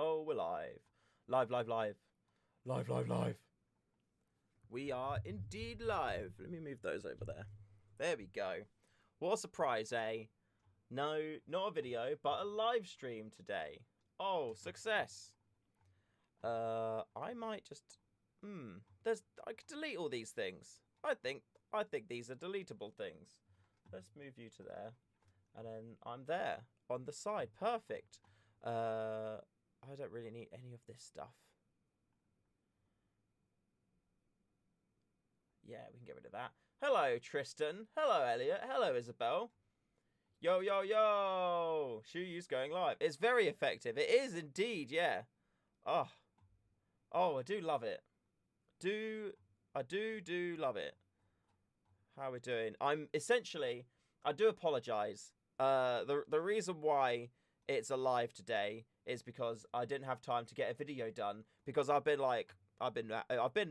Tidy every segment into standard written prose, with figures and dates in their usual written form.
Oh, we're live. Live. Live. We are indeed live. Let me move those over there. There we go. What a surprise, eh? No, not a video, but a live stream today. Oh, success. I might just... I could delete all these things. I think these are deletable things. Let's move you to there. And then I'm there on the side. Perfect. I don't really need any of this stuff. Yeah, we can get rid of that. Hello, Tristan. Hello, Elliot. Hello, Isabel. Yo. Shuyu's going live. It's very effective. It is indeed, yeah. Oh, I do love it. I do love it. How are we doing? I do apologise. The reason why it's alive today is because I didn't have time to get a video done because I've been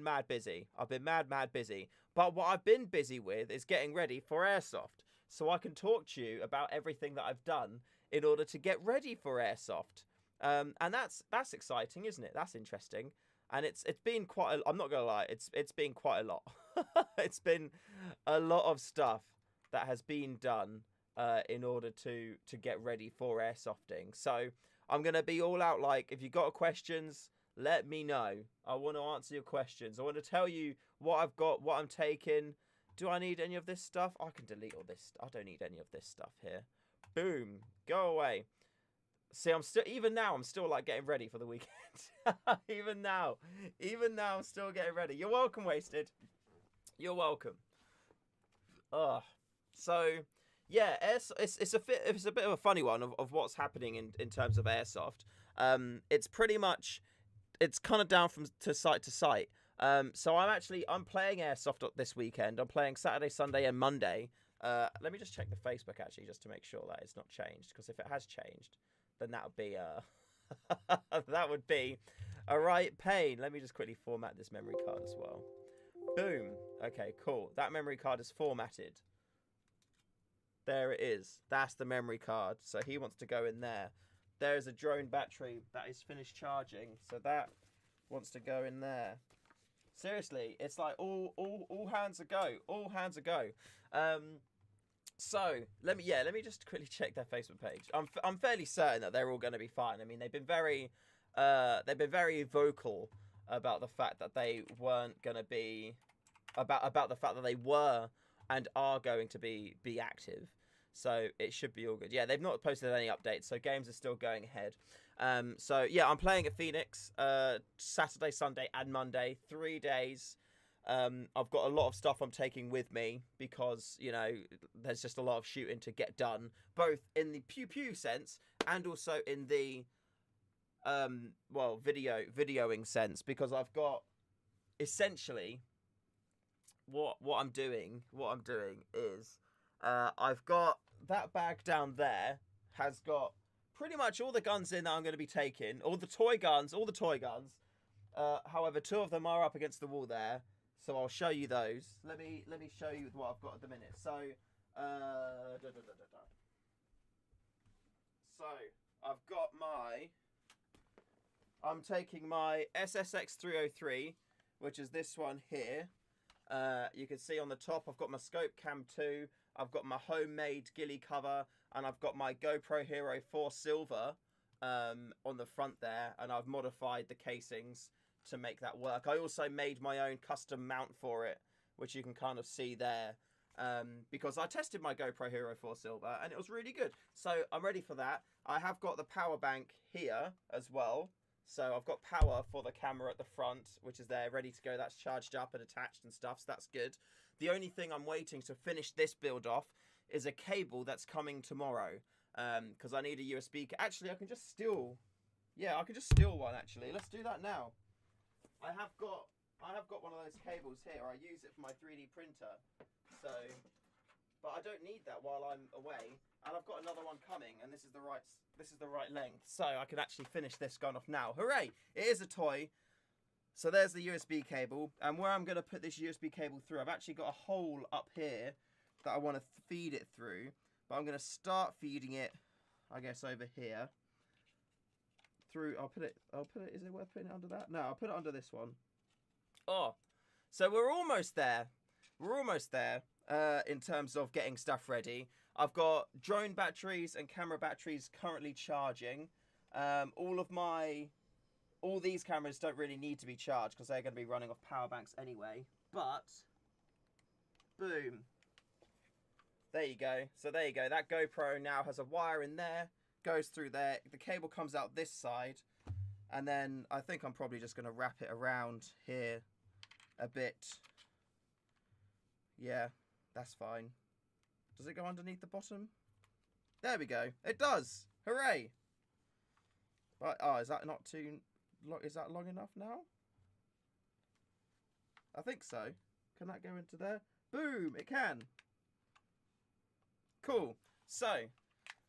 mad busy. I've been mad busy. But what I've been busy with is getting ready for Airsoft, so I can talk to you about everything that I've done in order to get ready for Airsoft. And that's exciting, isn't it? That's interesting. And it's been quite I'm not gonna lie, it's been quite a lot. It's been a lot of stuff that has been done in order to get ready for airsofting. So I'm going to be all out, like, if you've got questions, let me know. I want to answer your questions. I want to tell you what I've got, what I'm taking. Do I need any of this stuff? I can delete all this. I don't need any of this stuff here. Boom. Go away. See, even now, I'm still, like, getting ready for the weekend. Even now, I'm still getting ready. You're welcome, Wasted. You're welcome. So... yeah, it's a bit of a funny one of what's happening in terms of Airsoft. It's kind of down from site to site. So I'm playing Airsoft this weekend. I'm playing Saturday, Sunday, and Monday. Let me just check the Facebook actually, just to make sure that it's not changed. Because if it has changed, then that would be that would be a right pain. Let me just quickly format this memory card as well. Boom. Okay, cool. That memory card is formatted. There it is. That's the memory card. So he wants to go in there. There's a drone battery that is finished charging. So that wants to go in there. Seriously, it's like all hands a go. All hands a go. So let me just quickly check their Facebook page. I'm fairly certain that they're all going to be fine. I mean, they've been very vocal about the fact that they weren't going to be about the fact that they were and are going to be active. So it should be all good. Yeah, they've not posted any updates, so games are still going ahead. So yeah, I'm playing at Phoenix Saturday, Sunday, and Monday, 3 days. I've got a lot of stuff I'm taking with me because, you know, there's just a lot of shooting to get done, both in the pew sense and also in the videoing sense, because I've got essentially what I'm doing is I've got that bag down there has got pretty much all the guns in that I'm going to be taking, all the toy guns. However, 2 of them are up against the wall there, so I'll show you those. Let me show you what I've got at the minute. So so I'm taking my SSX 303, which is this one here. You can see on the top, I've got my Scope Cam 2, I've got my homemade ghillie cover, and I've got my GoPro Hero 4 Silver on the front there, and I've modified the casings to make that work. I also made my own custom mount for it, which you can kind of see there, because I tested my GoPro Hero 4 Silver, and it was really good. So I'm ready for that. I have got the power bank here as well. So I've got power for the camera at the front, which is there, ready to go. That's charged up and attached and stuff, so that's good. The only thing I'm waiting to finish this build off is a cable that's coming tomorrow, because I need a USB. Actually, I can just steal. Yeah, I can just steal one. Actually, let's do that now. I have got one of those cables here. I use it for my 3D printer. So, but I don't need that while I'm away. And I've got another one coming, and this is the right length, so I can actually finish this gun off now. Hooray! It is a toy. So there's the USB cable, and where I'm going to put this USB cable through, I've actually got a hole up here that I want to feed it through, but I'm going to start feeding it, I guess, over here through. I'll put it. Is it worth putting it under that? No, I'll put it under this one. Oh, so we're almost there. We're almost there in terms of getting stuff ready. I've got drone batteries and camera batteries currently charging. All these cameras don't really need to be charged because they're going to be running off power banks anyway. But, boom. There you go. So there you go. That GoPro now has a wire in there, goes through there. The cable comes out this side. And then I think I'm probably just going to wrap it around here a bit. Yeah, that's fine. Does it go underneath the bottom? There we go. It does. Hooray. But, oh, is that not too... Is that long enough now? I think so. Can that go into there? Boom! It can. Cool. So,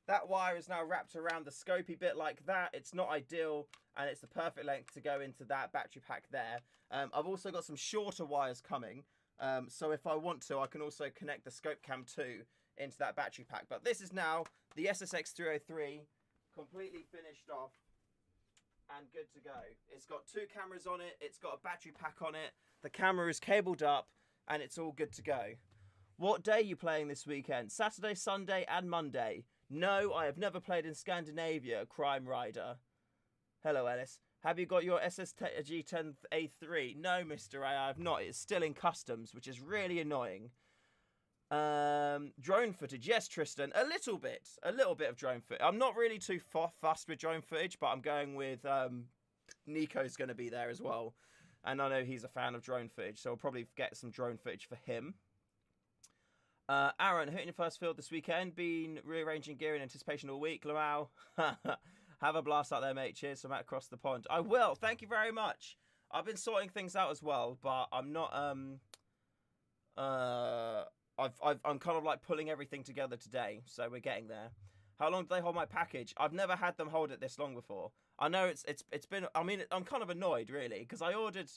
that wire is now wrapped around the scopey bit like that. It's not ideal, and it's the perfect length to go into that battery pack there. I've also got some shorter wires coming. So if I want to, I can also connect the Scope Cam 2 into that battery pack. But this is now the SSX303 completely finished off and good to go. It's got 2 cameras on it. It's got a battery pack on it. The camera is cabled up and it's all good to go. What day are you playing this weekend? Saturday, Sunday and Monday. No, I have never played in Scandinavia, Crime Rider. Hello, Ellis. Have you got your SSG10A3? No, Mr. A, I have not. It's still in customs, which is really annoying. Drone footage. Yes, Tristan. A little bit of drone footage. I'm not really too fussed with drone footage, but I'm going with Nico's going to be there as well. And I know he's a fan of drone footage, so I'll probably get some drone footage for him. Aaron, hitting your first field this weekend. Been rearranging gear in anticipation all week. Lamau. Have a blast out there, mate. Cheers from across the pond. I will. Thank you very much. I've been sorting things out as well, but I'm not... I'm kind of like pulling everything together today, so we're getting there. How long do they hold my package? I've never had them hold it this long before. I know it's been... I mean, I'm kind of annoyed, really, because I ordered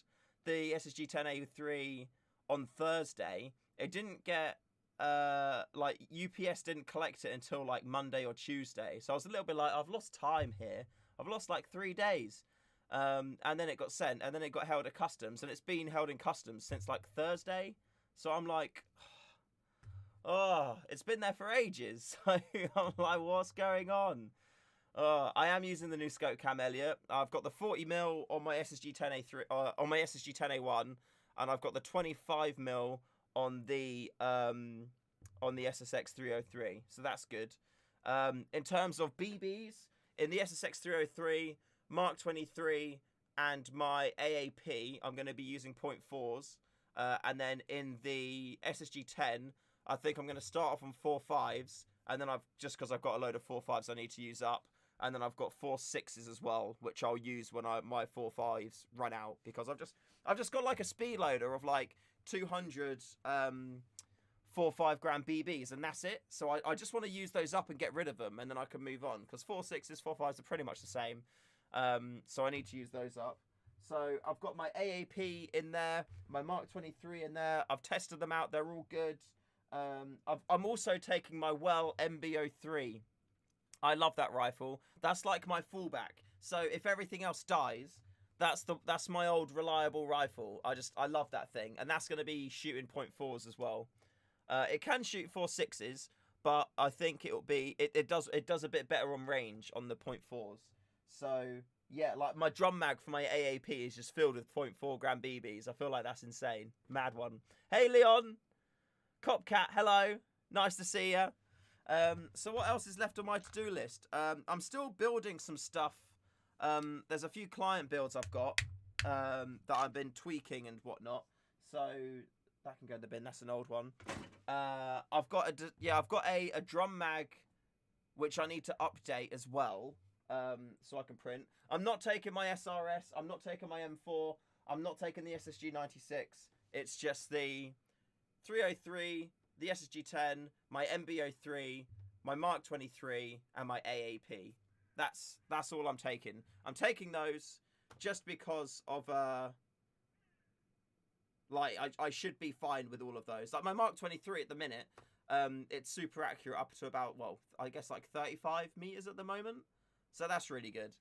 the SSG10A3 on Thursday. It didn't get... like UPS didn't collect it until like Monday or Tuesday, so I was a little bit like, I've lost time here. I've lost like 3 days, and then it got sent, and then it got held at customs, and it's been held in customs since like Thursday. So I'm like, oh, it's been there for ages. So I'm like, what's going on? I am using the new Scope Cam, Elliot. I've got the 40mm on my SSG10A3, on my SSG10A1, and I've got the 25mm on the SSX303, so that's good. In terms of BBs, in the SSX303, Mark 23, and my AAP, I'm going to be using .4s, and then in the SSG10, I think I'm going to start off on 4.5s, and then just because I've got a load of 4.5s I need to use up, and then I've got 4.6s as well, which I'll use when my 4.5s run out, because I've just got like a speed loader of like 200 4-5 gram BBs, and that's it. So I just want to use those up and get rid of them, and then I can move on, because 4.6s, 4.5s are pretty much the same. So I need to use those up. So I've got my AAP in there, my Mark 23 in there. I've tested them out. They're all good. I'm also taking my Well MB03. I love that rifle. That's like my fallback. So if everything else dies, that's my old reliable rifle. I love that thing, and that's going to be shooting .4s as well. It can shoot 4.6s, but I think it does a bit better on range on the .4s. So yeah, like my drum mag for my AAP is just filled with 0.4 gram BBs. I feel like that's insane. Mad one. Hey Leon, Copcat, hello, nice to see you. So what else is left on my to-do list? I'm still building some stuff. There's a few client builds I've got that I've been tweaking and whatnot. So that can go in the bin. That's an old one. I've got a drum mag which I need to update as well, so I can print. I'm not taking my SRS. I'm not taking my M4. I'm not taking the SSG96. It's just the 303, the SSG10, my MB03, my Mark 23, and my AAP. That's all I'm taking. I'm taking those just because of like I should be fine with all of those. Like my Mark 23 at the minute, it's super accurate up to about, well, I guess like 35 meters at the moment. So that's really good.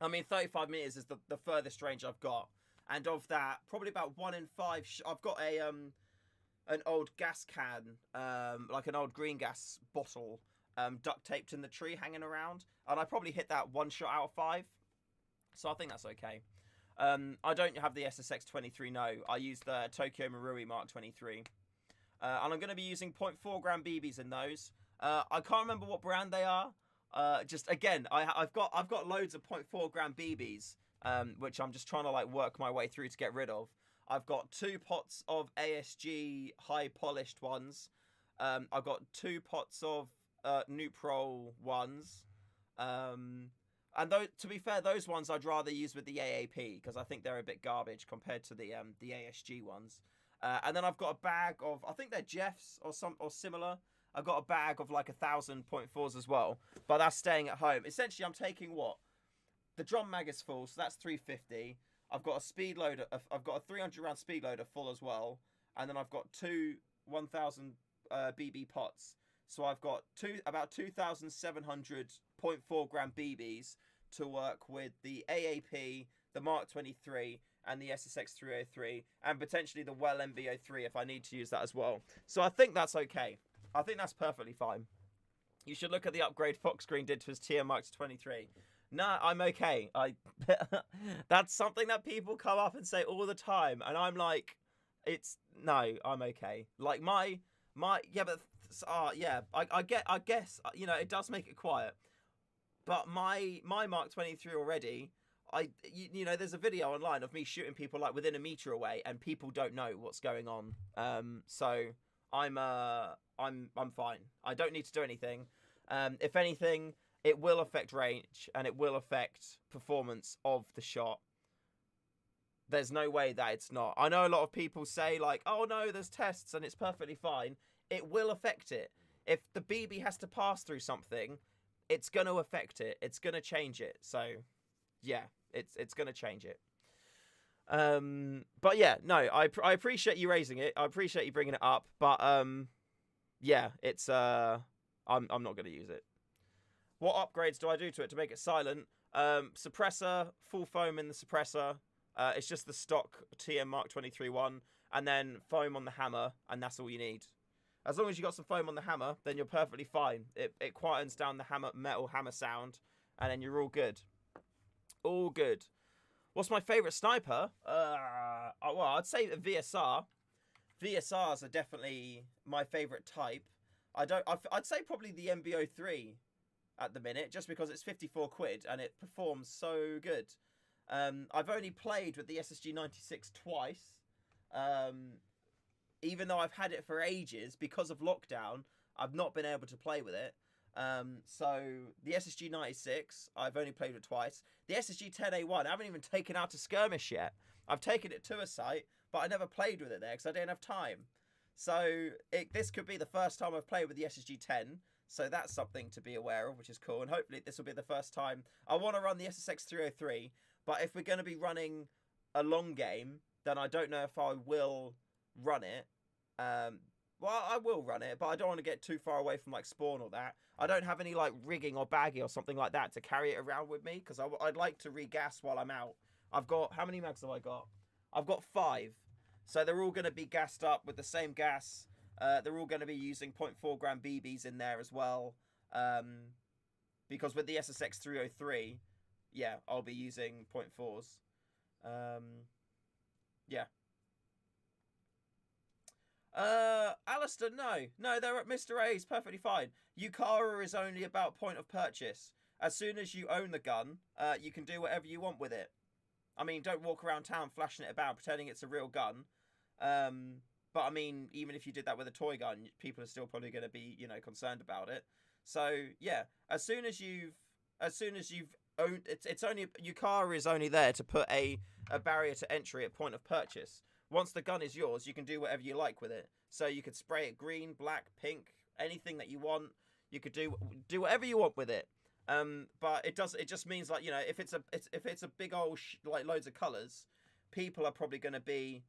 I mean, 35 meters is the furthest range I've got, and of that, probably about 1 in 5. I've got an old gas can, like an old green gas bottle, duct taped in the tree, hanging around, and I probably hit that 1 shot out of 5. So I think that's okay. I don't have the SSX-23, no. I use the Tokyo Marui Mark 23. And I'm going to be using 0.4 gram BBs in those. I can't remember what brand they are. Just again, I've got loads of 0.4 gram BBs, which I'm just trying to like work my way through to get rid of. I've got 2 pots of ASG high polished ones. I've got 2 pots of Nuprol ones. And though, to be fair, those ones I'd rather use with the AAP because I think they're a bit garbage compared to the ASG ones. And then I've got a bag of, I think they're Jeffs or similar. I've got a bag of like 1,000.4s as well, but that's staying at home. Essentially, I'm taking what? The drum mag is full, so that's 350. I've got a speed loader. I've got a 300 round speed loader full as well, and then I've got 2 1,000 BB pots. So I've got about 2,700 0.4 gram BBs to work with the AAP, the Mark 23, and the SSX 303, and potentially the Well MB03 if I need to use that as well. So I think that's okay. I think that's perfectly fine. You should look at the upgrade Fox Green did to his TM Mark 23. Nah, I'm okay. That's something that people come up and say all the time, and I'm like, no, I'm okay. Like my yeah, but yeah, I guess you know it does make it quiet, but my Mark 23 already. You know, there's a video online of me shooting people like within a meter away, and people don't know what's going on. So I'm fine. I don't need to do anything. If anything, it will affect range and it will affect performance of the shot. There's no way that it's not. I know a lot of people say like, oh no, there's tests and it's perfectly fine. It will affect it. If the BB has to pass through something, it's going to affect it. It's going to change it. So yeah, it's going to change it. But yeah, no, I appreciate you raising it. I appreciate you bringing it up. But yeah, it's I'm not going to use it. What upgrades do I do to it to make it silent? Suppressor, full foam in the suppressor. It's just the stock TM Mark 23 one, and then foam on the hammer, and that's all you need. As long as you got some foam on the hammer, then you're perfectly fine. It quietens down the metal hammer sound, and then you're all good. All good. What's my favourite sniper? Well, I'd say VSR. VSRs are definitely my favourite type. I'd say probably the MB03 at the minute, just because it's 54 quid and it performs so good. I've only played with the SSG 96 twice. Even though I've had it for ages, because of lockdown, I've not been able to play with it. So the SSG 96, I've only played with twice. The SSG 10A1, I haven't even taken out to skirmish yet. I've taken it to a site, but I never played with it there because I didn't have time. So this could be the first time I've played with the SSG 10. So that's something to be aware of, which is cool. And hopefully this will be the first time. I want to run the SSX 303, but if we're going to be running a long game, then I don't know if I will run it. Well, I will run it, but I don't want to get too far away from like spawn or that. I don't have any like rigging or baggy or something like that to carry it around with me because I'd like to regas while I'm out. I've got, how many mags have I got? I've got 5. So they're all going to be gassed up with the same gas. They're all going to be using 0.4 gram BBs in there as well. Because with the SSX 303, yeah, I'll be using 0.4s. Yeah. Alistair, no, they're at Mr. A's perfectly fine. Yukara is only about point of purchase. As soon as you own the gun, you can do whatever you want with it. I mean, don't walk around town flashing it about, pretending it's a real gun. But I mean, even if you did that with a toy gun, people are still probably going to be, you know, concerned about it. So yeah, as soon as you've owned, it's only, Yukara is only there to put a barrier to entry at point of purchase. Once the gun is yours, you can do whatever you like with it. So you could spray it green, black, pink, anything that you want. You could do whatever you want with it. But it just means like, you know, if it's a big old like loads of colors, people are probably going to be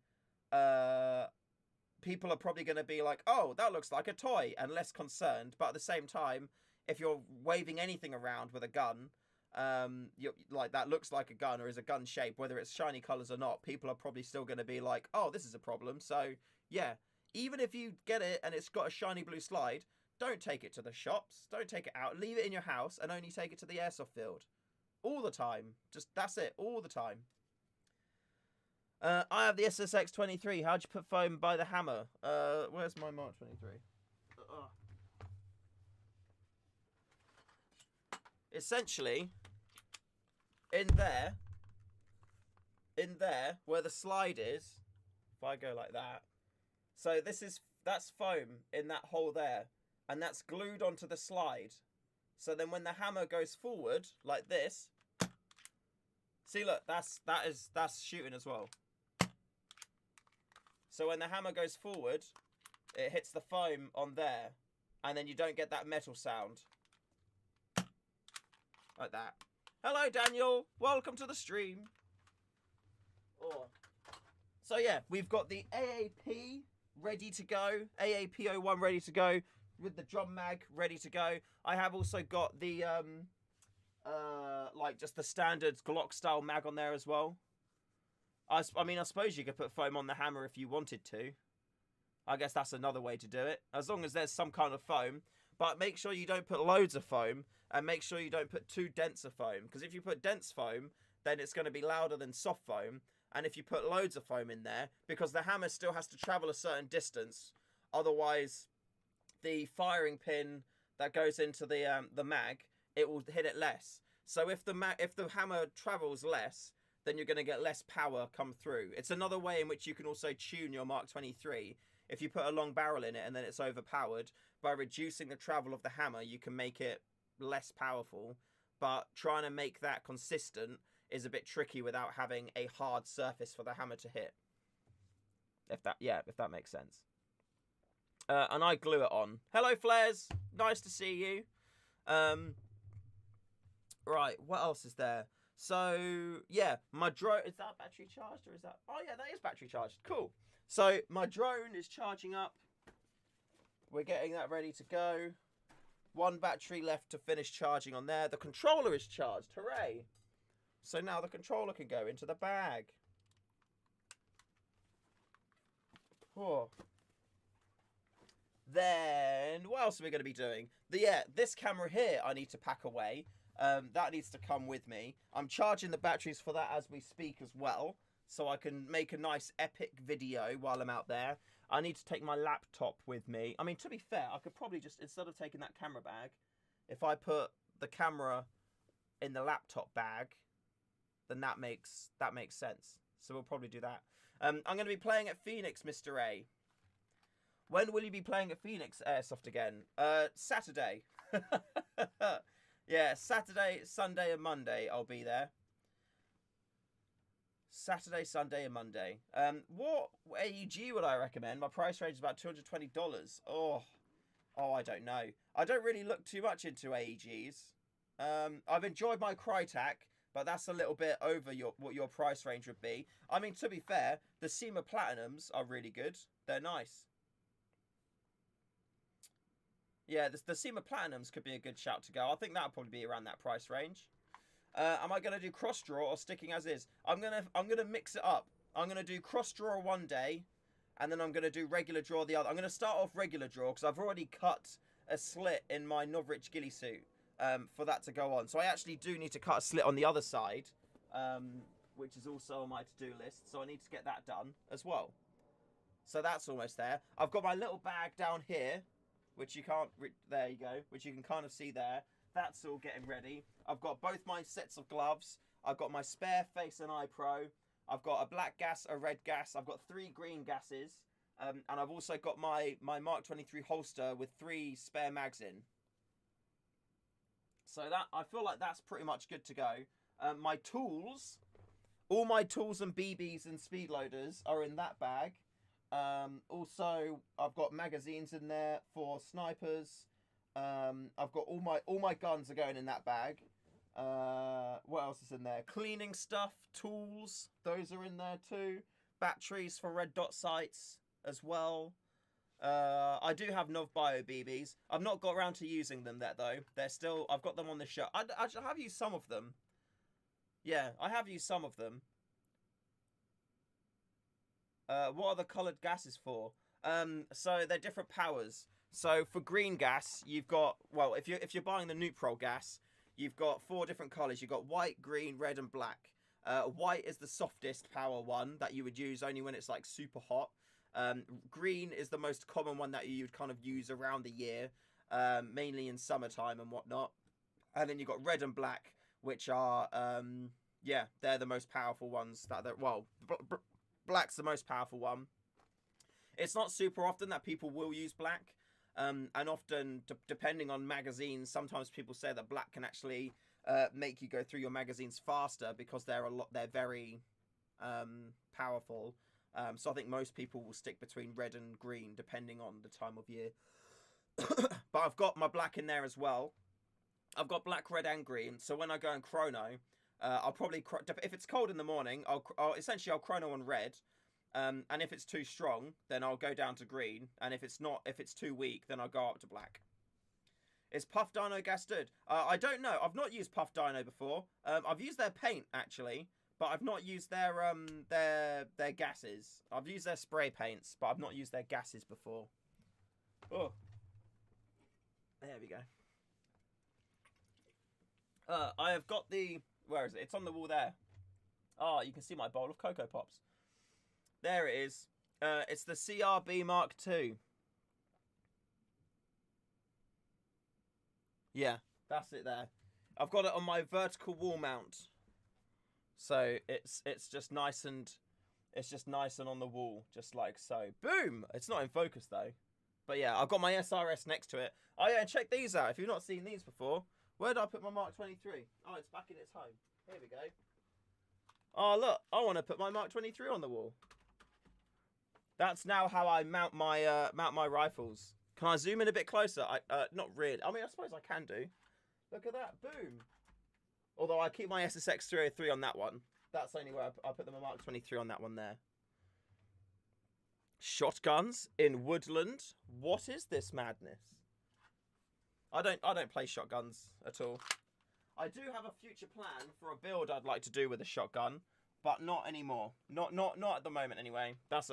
like, oh, that looks like a toy, and less concerned. But at the same time, if you're waving anything around with a gun, like that looks like a gun or is a gun shape, whether it's shiny colors or not, people are probably still going to be like, oh, this is a problem. So yeah, even if you get it and it's got a shiny blue slide, don't take it to the shops, don't take it out, leave it in your house and only take it to the airsoft field all the time. Just that's it, all the time. I have the SSX 23. How'd you put foam by the hammer? Where's my Mark 23? Essentially, in there where the slide is, if I go like that, so that's foam in that hole there, and that's glued onto the slide. So then when the hammer goes forward like this, see, look, that's shooting as well. So when the hammer goes forward, it hits the foam on there, and then you don't get that metal sound. Like that. Hello, Daniel. Welcome to the stream. Oh. So yeah, we've got the AAP ready to go. AAP01 ready to go with the drum mag ready to go. I have also got the like just the standard Glock style mag on there as well. I mean, I suppose you could put foam on the hammer if you wanted to. I guess that's another way to do it, as long as there's some kind of foam. But make sure you don't put loads of foam, and make sure you don't put too dense of foam, because if you put dense foam, then it's going to be louder than soft foam. And if you put loads of foam in there, because the hammer still has to travel a certain distance, otherwise the firing pin that goes into the mag, it will hit it less. So if the hammer travels less, then you're going to get less power come through. It's another way in which you can also tune your Mark 23. If you put a long barrel in it and then it's overpowered, by reducing the travel of the hammer, you can make it less powerful. But trying to make that consistent is a bit tricky without having a hard surface for the hammer to hit. If that makes sense. And I glue it on. Hello, Flares. Nice to see you. Right, what else is there? So, yeah, my drone... Is that battery charged or is that... Oh, yeah, that is battery charged. Cool. So, my drone is charging up. We're getting that ready to go. One battery left to finish charging on there. The controller is charged. Hooray. So now the controller can go into the bag. Oh. Then, what else are we going to be doing? This camera here I need to pack away. That needs to come with me. I'm charging the batteries for that as we speak as well, so I can make a nice epic video while I'm out there. I need to take my laptop with me. I mean, to be fair, I could probably just, instead of taking that camera bag, if I put the camera in the laptop bag, then that makes sense. So we'll probably do that. I'm going to be playing at Phoenix, Mr. A. When will you be playing at Phoenix Airsoft again? Saturday. Yeah, Saturday, Sunday and Monday I'll be there. Saturday, Sunday and Monday. What AEG would I recommend? My price range is about $220. Oh, I don't know. I don't really look too much into AEGs. I've enjoyed my Crytek, but that's a little bit over what your price range would be. I mean, to be fair, the SEMA Platinums are really good. They're nice. Yeah, the SEMA Platinums could be a good shout to go. I think that'll probably be around that price range. Am I going to do cross draw or sticking as is? I'm gonna mix it up. I'm gonna do cross draw one day, and then I'm gonna do regular draw the other. I'm gonna start off regular draw because I've already cut a slit in my Novrich ghillie suit for that to go on. So I actually do need to cut a slit on the other side, which is also on my to-do list. So I need to get that done as well. So that's almost there. I've got my little bag down here, which you can't. There you go. Which you can kind of see there. That's all getting ready. I've got both my sets of gloves. I've got my spare face and eye pro. I've got a black gas, a red gas. I've got 3 green gases. And I've also got my Mark 23 holster with 3 spare mags in. So that, I feel like that's pretty much good to go. My tools, all my tools and BBs and speed loaders are in that bag. Also, I've got magazines in there for snipers. I've got all my guns are going in that bag. What else is in there? Cleaning stuff, tools, those are in there too. Batteries for red dot sights as well. I do have Nov Bio BBs. I've not got around to using them yet, though. They're still... I've got them on the shelf. I have used some of them. Yeah, I have used some of them. What are the coloured gases for? So they're different powers. So for green gas, you've got... Well, if you're buying the neutral gas, you've got 4 different colours. You've got white, green, red, and black. White is the softest power one that you would use only when it's like super hot. Green is the most common one that you would kind of use around the year, mainly in summertime and whatnot. And then you've got red and black, which are, yeah, they're the most powerful ones. Black's the most powerful one. It's not super often that people will use black. And often, depending on magazines, sometimes people say that black can actually make you go through your magazines faster because they're very powerful. So I think most people will stick between red and green, depending on the time of year. But I've got my black in there as well. I've got black, red, and green. So when I go in Chrono, I'll probably... If it's cold in the morning, I'll Chrono on red. And if it's too strong, then I'll go down to green. And if it's too weak, then I'll go up to black. Is Puff Dino gas good? I don't know. I've not used Puff Dino before. I've used their paint, actually. But I've not used their gases. I've used their spray paints, but I've not used their gases before. Oh. There we go. I have got the... Where is it? It's on the wall there. Oh, you can see my bowl of Cocoa Pops. There it is. It's the CRB Mark II. Yeah, that's it there. I've got it on my vertical wall mount. So it's just nice and on the wall, just like so. Boom! It's not in focus though. But yeah, I've got my SRS next to it. Oh yeah, check these out. If you've not seen these before, where did I put my Mark 23? Oh, it's back in its home. Here we go. Oh look, I want to put my Mark 23 on the wall. That's now how I mount my rifles. Can I zoom in a bit closer? Not really. I mean, I suppose I can do. Look at that. Boom. Although I keep my SSX 303 on that one. That's only where I put my Mark 23 on that one there. Shotguns in Woodland. What is this madness? I don't play shotguns at all. I do have a future plan for a build I'd like to do with a shotgun, but not anymore. Not at the moment anyway. That's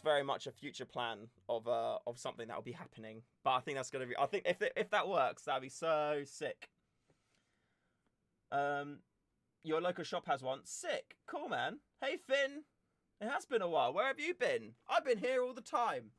very much a future plan of something that will be happening. But I think that's gonna be. I think if that works, that'd be so sick. Your local shop has one. Sick. Cool, man. Hey, Finn. It has been a while. Where have you been? I've been here all the time.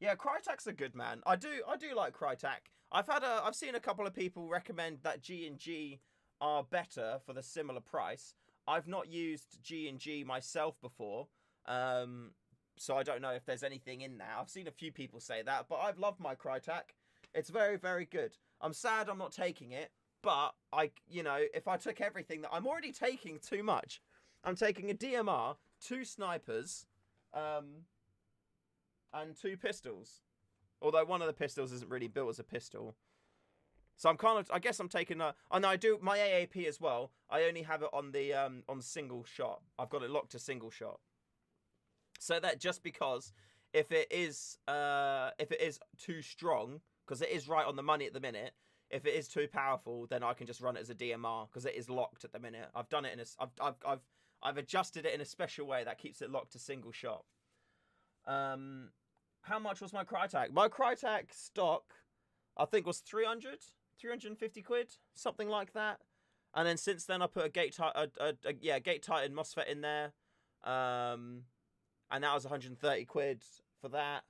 Yeah, Crytek's a good man. I do like Crytek. I've seen a couple of people recommend that G&G are better for the similar price. I've not used G&G myself before. So I don't know if there's anything in there. I've seen a few people say that, but I've loved my Crytek. It's very, very good. I'm sad I'm not taking it. But, if I took everything that... I'm already taking too much. I'm taking a DMR, 2 snipers, and 2 pistols. Although one of the pistols isn't really built as a pistol. So I'm kind of... I guess I'm taking a... Oh, no, I do... My AAP as well. I only have it on the on single shot. I've got it locked to single shot. So that just because if it is too strong, because it is right on the money at the minute... If it is too powerful, then I can just run it as a DMR because it is locked at the minute. I've done it I've adjusted it in a special way that keeps it locked to single shot. How much was my Crytek? My Crytek stock, I think, was 350 quid, something like that. And then since then, I put a gate tighten MOSFET in there, and that was 130 quid for that.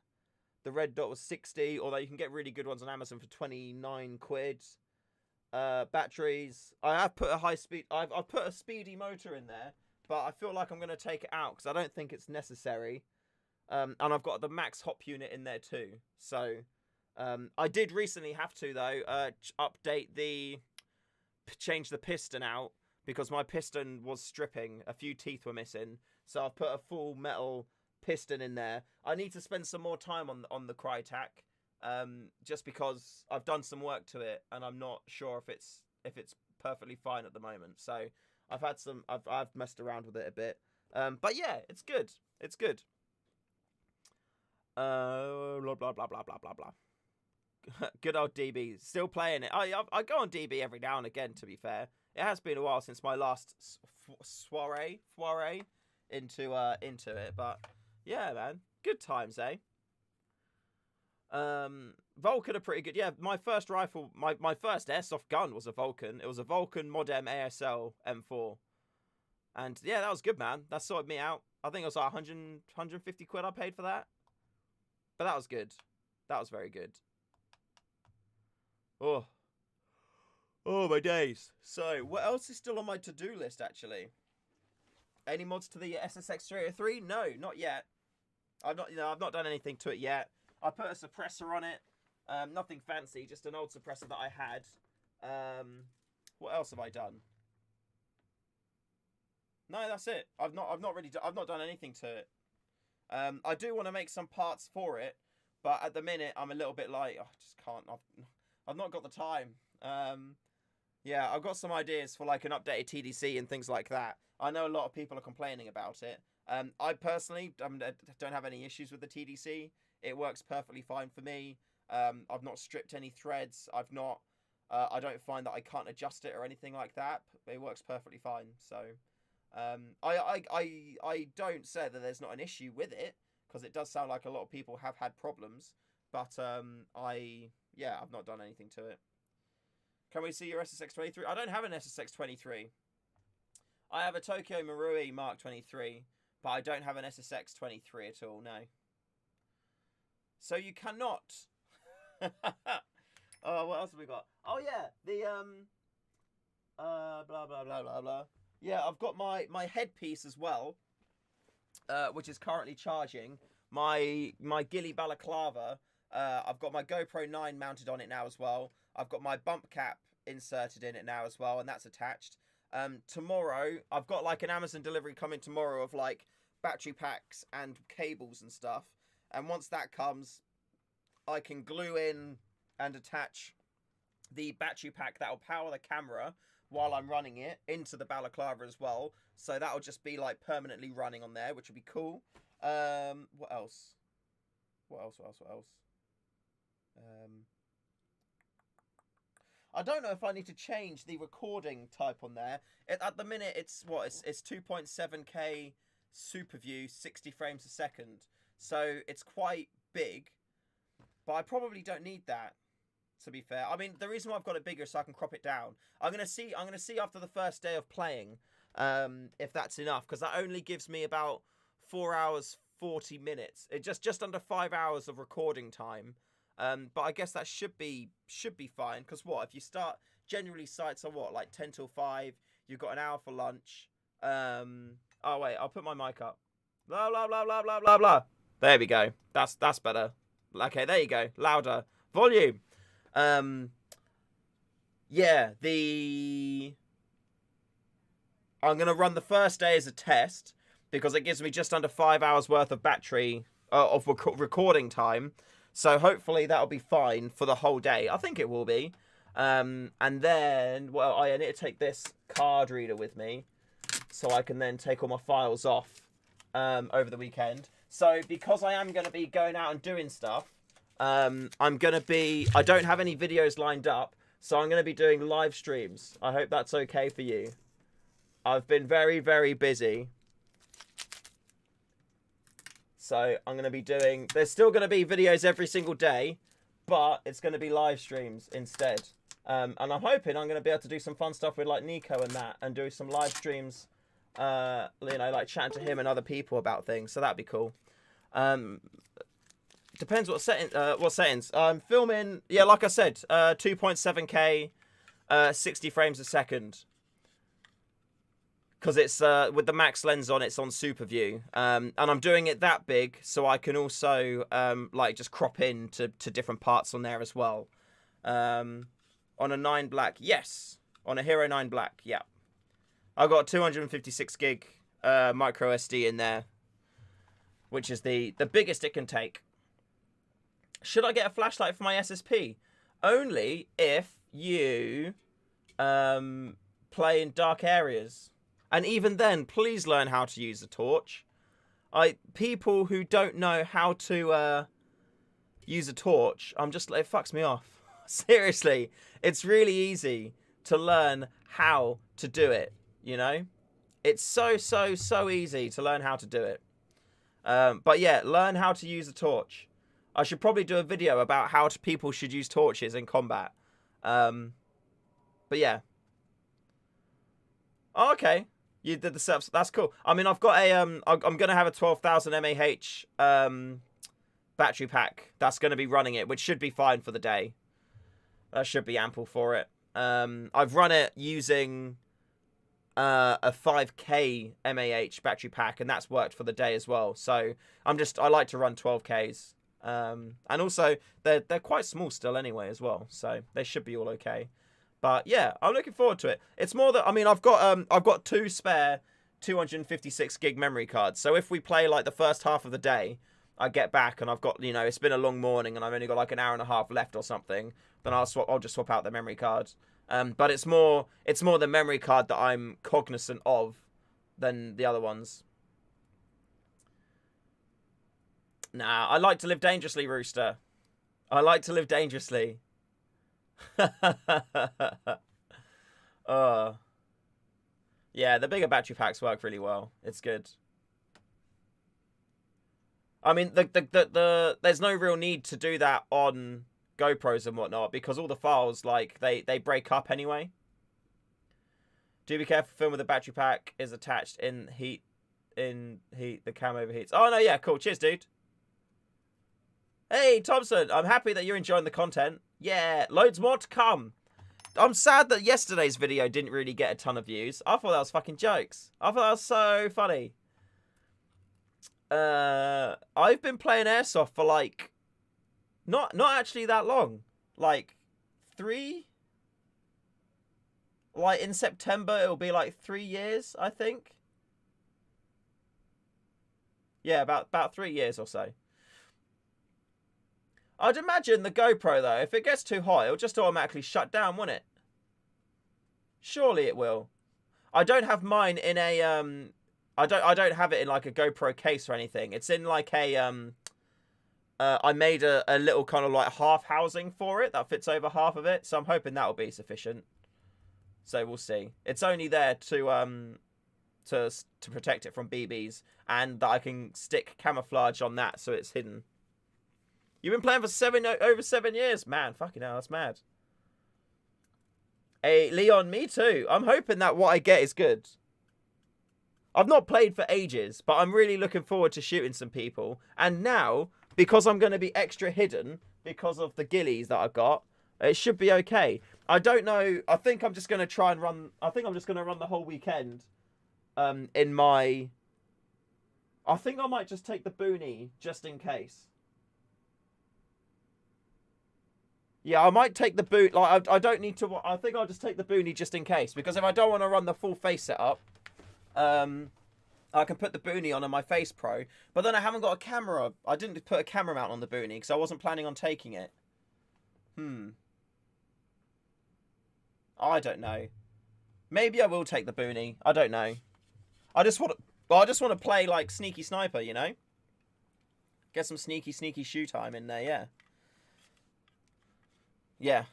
The red dot was 60, although you can get really good ones on Amazon for 29 quid. Batteries. I have put a high speed... I've put a speedy motor in there, but I feel like I'm going to take it out because I don't think it's necessary. And I've got the max hop unit in there too. So, I did recently have to, though, change the piston out because my piston was stripping. A few teeth were missing. So I've put a full metal... piston in there. I need to spend some more time on the Crytek, just because I've done some work to it and I'm not sure if it's perfectly fine at the moment. So I've messed around with it a bit, but yeah, it's good. Blah, blah, blah, blah, blah, blah, blah. Good old DB. Still playing it. I go on DB every now and again, to be fair. It has been a while since my last soiree into it. But, yeah, man. Good times, eh? Vulcan are pretty good. Yeah, my first rifle, my first airsoft gun was a Vulcan. It was a Vulcan Mod M ASL M4. And, yeah, that was good, man. That sorted me out. I think it was like 150 quid I paid for that. But that was good. That was very good. Oh, my days. So, what else is still on my to-do list, actually? Any mods to the SSX303? No, not yet. I've not done anything to it yet. I put a suppressor on it. Nothing fancy, just an old suppressor that I had. What else have I done? No, that's it. I've not done anything to it. I do want to make some parts for it, but at the minute I'm a little bit like, I just can't. I've not got the time. Yeah, I've got some ideas for like an updated TDC and things like that. I know a lot of people are complaining about it. I personally don't have any issues with the TDC. It works perfectly fine for me. I've not stripped any threads. I don't find that I can't adjust it or anything like that. It works perfectly fine. So, I don't say that there's not an issue with it, because it does sound like a lot of people have had problems. But, yeah, I've not done anything to it. Can we see your SSX23? I don't have an SSX23. I have a Tokyo Marui Mark 23, but I don't have an SSX23 at all, no. So you cannot. Oh, what else have we got? Oh yeah, the blah blah blah blah blah. Yeah, I've got my headpiece as well, which is currently charging. My ghillie balaclava. I've got my GoPro 9 mounted on it now as well. I've got my bump cap inserted in it now as well, and that's attached. Tomorrow, I've got like an Amazon delivery coming tomorrow of like battery packs and cables and stuff. And once that comes, I can glue in and attach the battery pack that will power the camera while I'm running it into the balaclava as well. So that'll just be like permanently running on there, which would be cool. What else? What else? I don't know if I need to change the recording type on there. At the minute, it's 2.7K super view, 60 frames a second. So it's quite big, but I probably don't need that, to be fair. I mean, the reason why I've got it bigger is so I can crop it down. I'm gonna see after the first day of playing, if that's enough, because that only gives me about 4 hours 40 minutes. It just under 5 hours of recording time. But I guess that should be fine, because what if you start, generally sites are what, like 10 till 5. You've got an hour for lunch. Oh wait, I'll put my mic up. Blah blah blah blah blah blah blah. There we go. That's better. Okay, there you go. Louder volume. Yeah, I'm gonna run the first day as a test, because it gives me just under 5 hours worth of battery of recording time. So hopefully that'll be fine for the whole day. I think it will be. And then, well, I need to take this card reader with me, so I can then take all my files off over the weekend. So because I am going to be going out and doing stuff, I don't have any videos lined up, so I'm going to be doing live streams. I hope that's okay for you. I've been very, very busy. So I'm going to be doing... There's still going to be videos every single day, but it's going to be live streams instead. And I'm hoping I'm going to be able to do some fun stuff with like Nico and that, and do some live streams, like chatting to him and other people about things. So that'd be cool. Depends what settings. I'm filming, yeah, like I said, 2.7K, 60 frames a second. Because it's with the max lens on, it's on super view, and I'm doing it that big so I can also like just crop in to different parts on there as well. On a 9 black, yes, on a Hero 9 black, yeah. I've got 256 gig micro SD in there, which is the biggest it can take. Should I get a flashlight for my SSP? Only if you play in dark areas. And even then, please learn how to use a torch. people who don't know how to use a torch, it fucks me off. Seriously, it's really easy to learn how to do it, you know? It's so easy to learn how to do it. But yeah, learn how to use a torch. I should probably do a video about how people should use torches in combat. But yeah. Oh, okay. You did the setups. That's cool. I mean, I've got a I'm gonna have a 12,000 mAh battery pack that's gonna be running it, which should be fine for the day. That should be ample for it. I've run it using a 5k mAh battery pack, and that's worked for the day as well. So I like to run 12Ks. And also they're quite small still anyway as well, so they should be all okay. But yeah, I'm looking forward to it. It's more that, I mean, I've got 2 spare 256 gig memory cards. So if we play like the first half of the day, I get back and I've got, you know, it's been a long morning and I've only got like an hour and a half left or something, then I'll just swap out the memory card. But it's more the memory card that I'm cognizant of than the other ones. Nah, I like to live dangerously, Rooster. I like to live dangerously. Yeah, the bigger battery packs work really well. It's good. I mean, there's no real need to do that on GoPros and whatnot, because all the files, like, they break up anyway. Do be careful, film with the battery pack is attached in heat. The cam overheats. Oh, no, yeah, cool. Cheers, dude. Hey, Thompson, I'm happy that you're enjoying the content. Yeah, loads more to come. I'm sad that yesterday's video didn't really get a ton of views. I thought that was fucking jokes. I thought that was so funny. I've been playing Airsoft for, like, not actually that long. Like, 3? Like, in September, it'll be, like, 3 years, I think. Yeah, about 3 years or so. I'd imagine the GoPro, though, if it gets too hot, it'll just automatically shut down, won't it? Surely it will. I don't have mine in a I don't have it in like a GoPro case or anything. It's in like a I made a little kind of like half housing for it that fits over half of it, so I'm hoping that'll be sufficient. So we'll see. It's only there to protect it from BBs, and that I can stick camouflage on that so it's hidden. You've been playing for over 7 years. Man, fucking hell, that's mad. Hey, Leon, me too. I'm hoping that what I get is good. I've not played for ages, but I'm really looking forward to shooting some people. And now, because I'm going to be extra hidden, because of the ghillies that I've got, it should be okay. I don't know. I think I'm just going to try and run... I think I'm just going to run the whole weekend in my... I think I might just take the boonie, just in case. Yeah, I might take the boot. Like, I don't need to. I think I'll just take the boonie just in case, because if I don't want to run the full face setup, I can put the boonie on my Face Pro. But then I haven't got a camera. I didn't put a camera mount on the boonie because I wasn't planning on taking it. I don't know. Maybe I will take the boonie. I don't know. I just want to play like sneaky sniper, you know. Get some sneaky shoe time in there. Yeah. Yeah.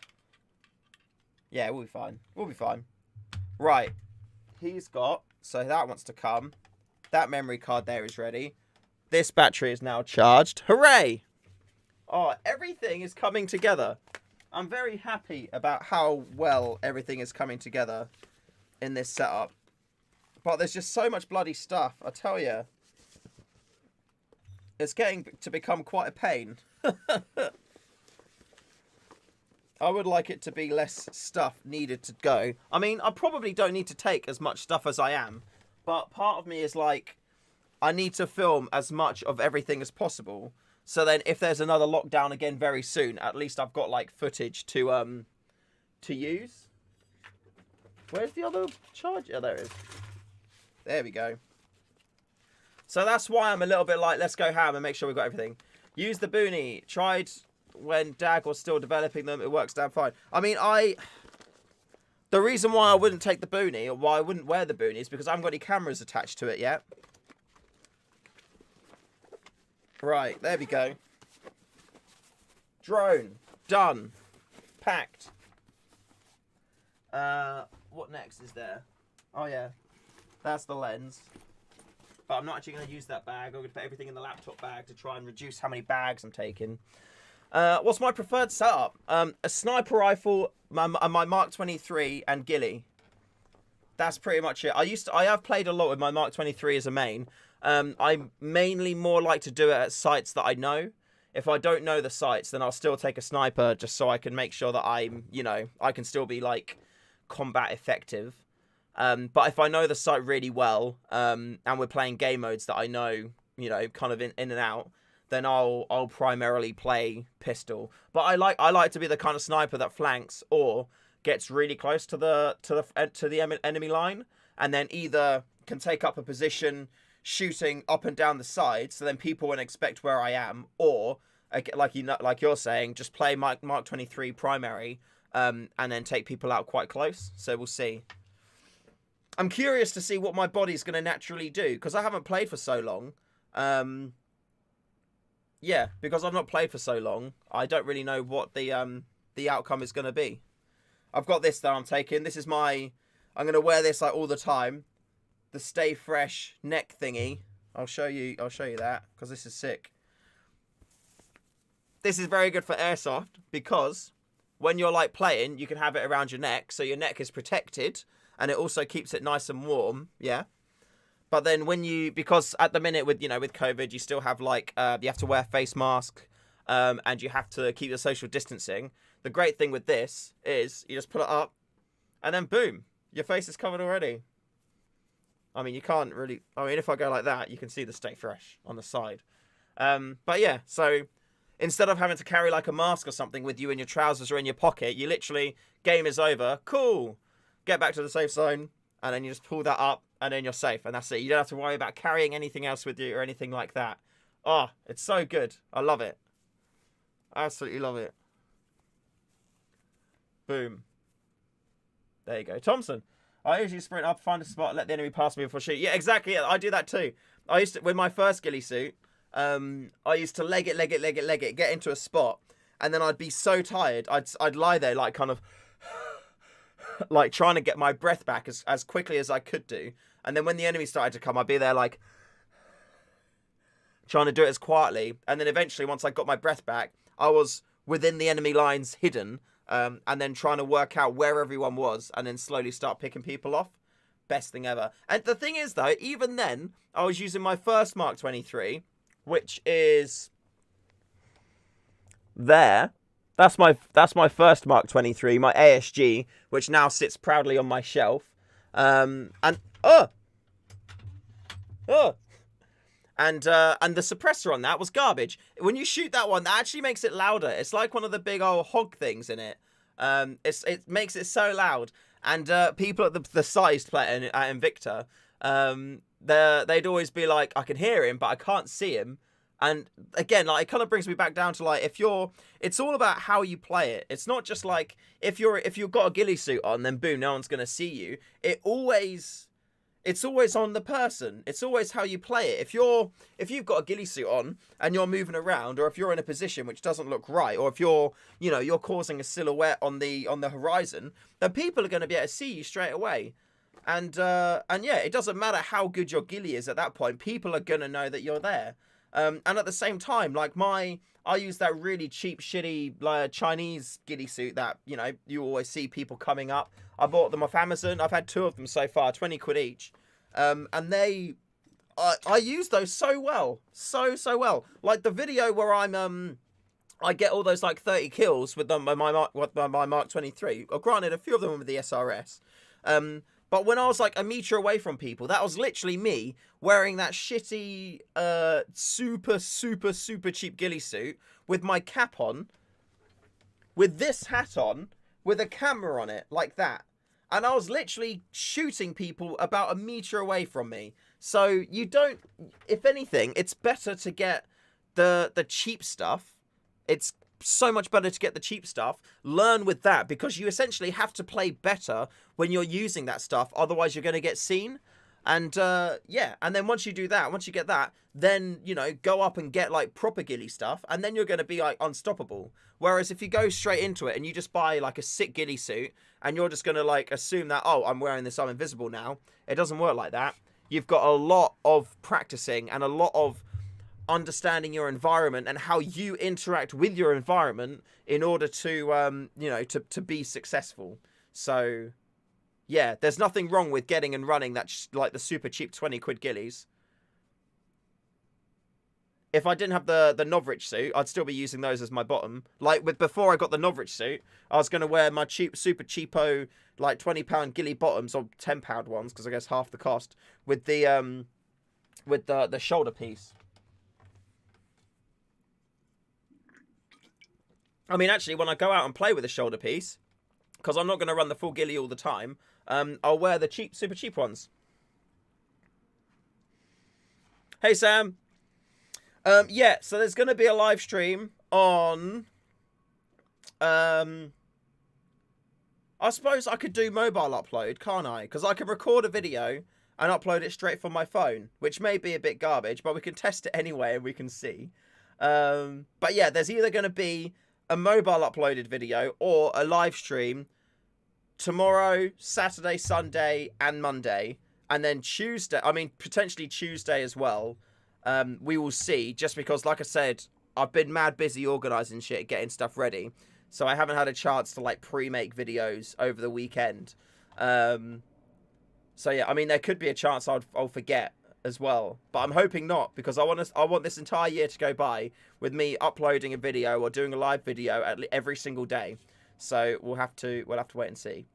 Yeah, we'll be fine. We'll be fine. Right. He's got... So that wants to come. That memory card there is ready. This battery is now charged. Hooray! Oh, everything is coming together. I'm very happy about how well everything is coming together in this setup. But there's just so much bloody stuff, I tell you. It's getting to become quite a pain. I would like it to be less stuff needed to go. I mean, I probably don't need to take as much stuff as I am. But part of me is like, I need to film as much of everything as possible. So then if there's another lockdown again very soon, at least I've got like footage to use. Where's the other charger? Oh, there it is. There we go. So that's why I'm a little bit like, let's go ham and make sure we've got everything. Use the boonie. Tried... When Dag was still developing them, it works damn fine. I mean, the reason why I wouldn't take the boonie, or why I wouldn't wear the boonie, is because I haven't got any cameras attached to it yet. Right, there we go. Drone. Done. Packed. What next is there? Oh, yeah. That's the lens. But I'm not actually going to use that bag. I'm going to put everything in the laptop bag to try and reduce how many bags I'm taking. What's my preferred setup? A sniper rifle, my Mark 23 and ghillie. That's pretty much it. I have played a lot with my Mark 23 as a main. I mainly more like to do it at sites that I know. If I don't know the sites, then I'll still take a sniper just so I can make sure that I'm, you know, I can still be like combat effective. But if I know the site really well, and we're playing game modes that I know, you know, kind of in and out, then I'll primarily play pistol. But I like to be the kind of sniper that flanks or gets really close to the enemy line, and then either can take up a position shooting up and down the side, so then people won't expect where I am, or like you're saying, just play Mark 23 primary, and then take people out quite close. So we'll see. I'm curious to see what my body's going to naturally do, because I haven't played for so long. Yeah, because I've not played for so long, I don't really know what the outcome is going to be. I've got this that I'm taking. This is I'm going to wear this like all the time. The Stay Fresh neck thingy. I'll show you that, because this is sick. This is very good for airsoft, because when you're like playing, you can have it around your neck, so your neck is protected, and it also keeps it nice and warm, yeah? But then because at the minute with COVID, you still have like, you have to wear a face mask, and you have to keep your social distancing. The great thing with this is you just pull it up, and then boom, your face is covered already. I mean, you can't really... I mean, if I go like that, you can see the Stay Fresh on the side. But yeah, so instead of having to carry like a mask or something with you in your trousers or in your pocket, you literally, game is over, cool, get back to the safe zone, and then you just pull that up, and then you're safe, and that's it. You don't have to worry about carrying anything else with you or anything like that. Oh, it's so good. I love it. I absolutely love it. Boom. There you go. Thompson. I usually sprint up, find a spot, let the enemy pass me before shoot. Yeah, exactly. I do that too. I used to, with my first ghillie suit, I used to leg it, get into a spot, and then I'd be so tired, I'd lie there like kind of like trying to get my breath back as quickly as I could do. And then when the enemy started to come, I'd be there like trying to do it as quietly. And then eventually, once I got my breath back, I was within the enemy lines hidden, and then trying to work out where everyone was, and then slowly start picking people off. Best thing ever. And the thing is, though, even then, I was using my first Mark 23, which is there. That's my first Mark 23, my ASG, which now sits proudly on my shelf. And the suppressor on that was garbage. When you shoot that one, that actually makes it louder. It's like one of the big old hog things in it. It makes it so loud. And people at the sized player at Invicta, they'd always be like, I can hear him, but I can't see him. And again, like, it kind of brings me back down to like, it's all about how you play it. It's not just like if you've got a ghillie suit on, then boom, no one's gonna see you. It's always on the person. It's always how you play it. If you've got a ghillie suit on and you're moving around, or if you're in a position which doesn't look right, or if you're causing a silhouette on the horizon, then people are going to be able to see you straight away. And yeah, it doesn't matter how good your ghillie is at that point. People are going to know that you're there. And at the same time, like I use that really cheap, shitty Chinese ghillie suit that, you always see people coming up. I bought them off Amazon. I've had 2 of them so far, 20 quid each. And I use those so well. So well. Like the video where I get all those like 30 kills with my Mark 23. Well, granted, a few of them were with the SRS. But when I was like a meter away from people, that was literally me wearing that shitty, super cheap ghillie suit with my cap on, with this hat on, with a camera on it, like that. And I was literally shooting people about a meter away from me. So if anything, it's better to get the cheap stuff. It's so much better to get the cheap stuff. Learn with that, because you essentially have to play better when you're using that stuff. Otherwise, you're going to get seen. And yeah, and then once you do that, once you get that, then, you know, go up and get like proper ghillie stuff, and then you're going to be like unstoppable. Whereas if you go straight into it and you just buy like a sick ghillie suit and you're just going to like assume that, oh, I'm wearing this, I'm invisible now, it doesn't work like that. You've got a lot of practicing and a lot of understanding your environment and how you interact with your environment in order to, you know, to be successful. So yeah, there's nothing wrong with getting and running that, like the super cheap 20 quid ghillies. If I didn't have the Novrich suit, I'd still be using those as my bottom. Like before I got the Novrich suit, I was going to wear my super cheapo, like £20 ghillie bottoms, or £10 ones, because I guess half the cost, with the shoulder piece. I mean, actually, when I go out and play with a shoulder piece, because I'm not going to run the full ghillie all the time, I'll wear the super cheap ones. Hey, Sam. Yeah, so there's going to be a live stream on... I suppose I could do mobile upload, can't I? Because I can record a video and upload it straight from my phone, which may be a bit garbage, but we can test it anyway and we can see. But yeah, there's either going to be a mobile uploaded video or a live stream tomorrow, Saturday, Sunday, and Monday. And then Tuesday, I mean, potentially Tuesday as well. We will see, just because, like I said, I've been mad busy organising shit, getting stuff ready. So I haven't had a chance to, like, pre-make videos over the weekend. So, yeah, I mean, there could be a chance I'll forget as well. But I'm hoping not, because I want this entire year to go by with me uploading a video or doing a live video every single day. So we'll have to wait and see.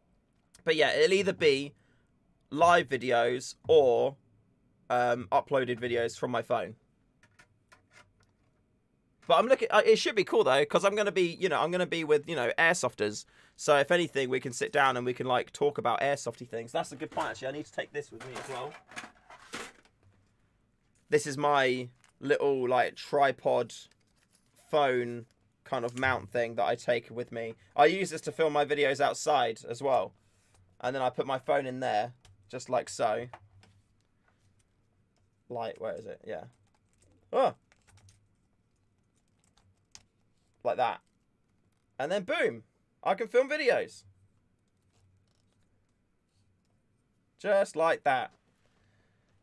But, yeah, it'll either be live videos or uploaded videos from my phone. But I'm looking. It should be cool though, because I'm gonna be with, you know, airsofters. So if anything, we can sit down and we can like talk about airsofty things. That's a good point. Actually, I need to take this with me as well. This is my little like tripod phone kind of mount thing that I take with me. I use this to film my videos outside as well, and then I put my phone in there, just like so. Like, where is it? Yeah. Oh. Like that. And then boom, I can film videos. Just like that.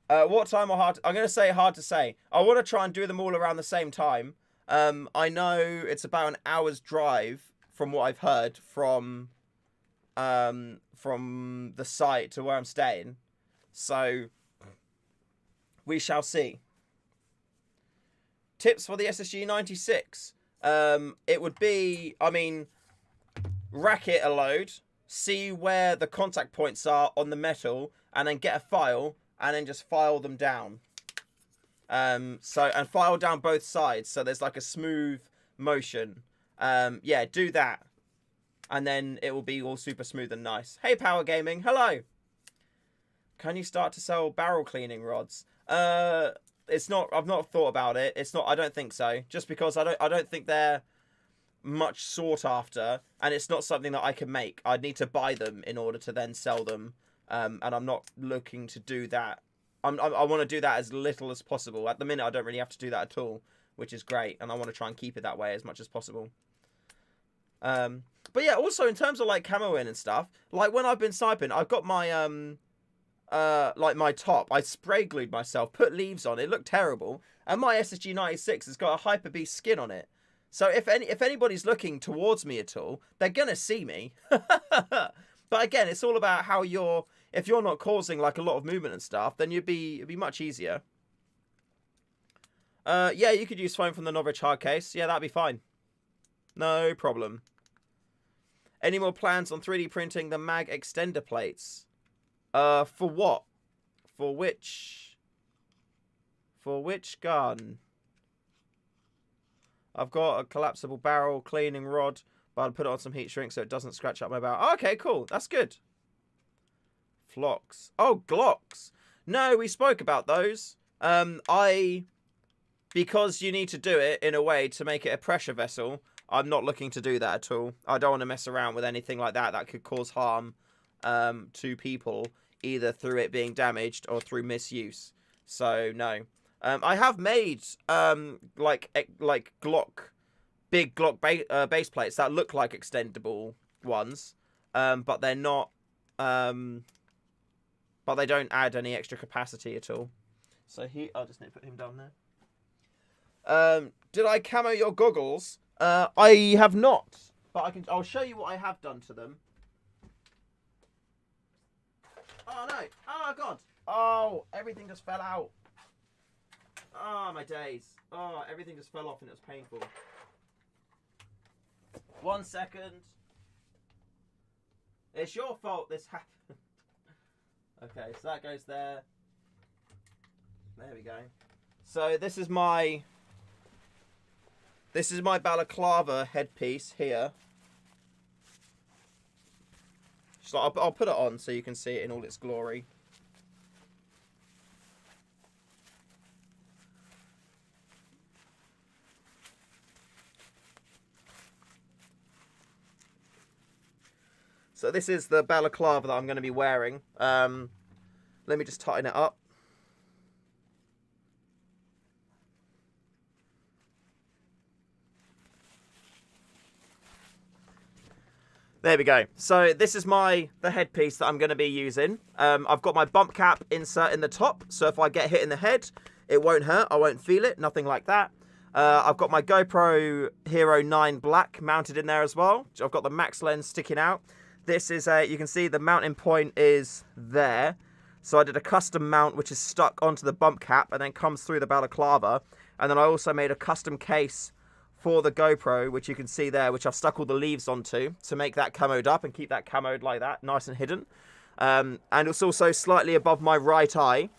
What time are hard? I'm going to say hard to say. I want to try and do them all around the same time. I know it's about an hour's drive from what I've heard from the site to where I'm staying. So we shall see. Tips for the SSG 96. It would be, I mean, rack it a load, see where the contact points are on the metal, and then get a file, and then just file them down. And file down both sides, so there's like a smooth motion. Yeah, do that. And then it will be all super smooth and nice. Hey, Power Gaming, hello! Can you start to sell barrel cleaning rods? It's not. I've not thought about it. It's not. I don't think so. Just because I don't think they're much sought after, and it's not something that I can make. I'd need to buy them in order to then sell them, and I'm not looking to do that. I want to do that as little as possible. At the minute, I don't really have to do that at all, which is great, and I want to try and keep it that way as much as possible. But yeah, also in terms of like camoing and stuff, like when I've been sniping, I've got my like my top, I spray glued myself, put leaves on it, looked terrible, and my SSG 96 has got a Hyper Beast skin on it. So if anybody's looking towards me at all, they're gonna see me. But again, it's all about how if you're not causing like a lot of movement and stuff, then it'd be much easier. Yeah, you could use foam from the Novrich hard case. Yeah, that'd be fine. No problem. Any more plans on 3D printing the mag extender plates? For what? For which gun? I've got a collapsible barrel cleaning rod, but I'll put it on some heat shrink so it doesn't scratch up my barrel. Oh, okay, cool. That's good. Flocks. Oh, Glocks. No, we spoke about those. Because you need to do it in a way to make it a pressure vessel, I'm not looking to do that at all. I don't want to mess around with anything like that that could cause harm to people either through it being damaged or through misuse. So no. I have made like big Glock base plates that look like extendable ones, but they're not. But they don't add any extra capacity at all. So I'll just need to put him down there. Did I camo your goggles? I have not, but I'll show you what I have done to them. Oh no! Oh god! Oh, everything just fell out. Oh my days! Oh, everything just fell off and it was painful. 1 second. It's your fault this happened. Okay, so that goes there. There we go. So this is my balaclava headpiece here. So I'll put it on so you can see it in all its glory. So this is the balaclava that I'm going to be wearing. Let me just tighten it up. There we go. So this is the headpiece that I'm going to be using. I've got my bump cap insert in the top, so if I get hit in the head, it won't hurt. I won't feel it. Nothing like that. I've got my GoPro Hero 9 Black mounted in there as well. I've got the max lens sticking out. This is you can see the mounting point is there. So I did a custom mount which is stuck onto the bump cap and then comes through the balaclava. And then I also made a custom case for the GoPro, which you can see there, which I've stuck all the leaves onto to make that camoed up and keep that camoed like that, nice and hidden. And it's also slightly above my right eye.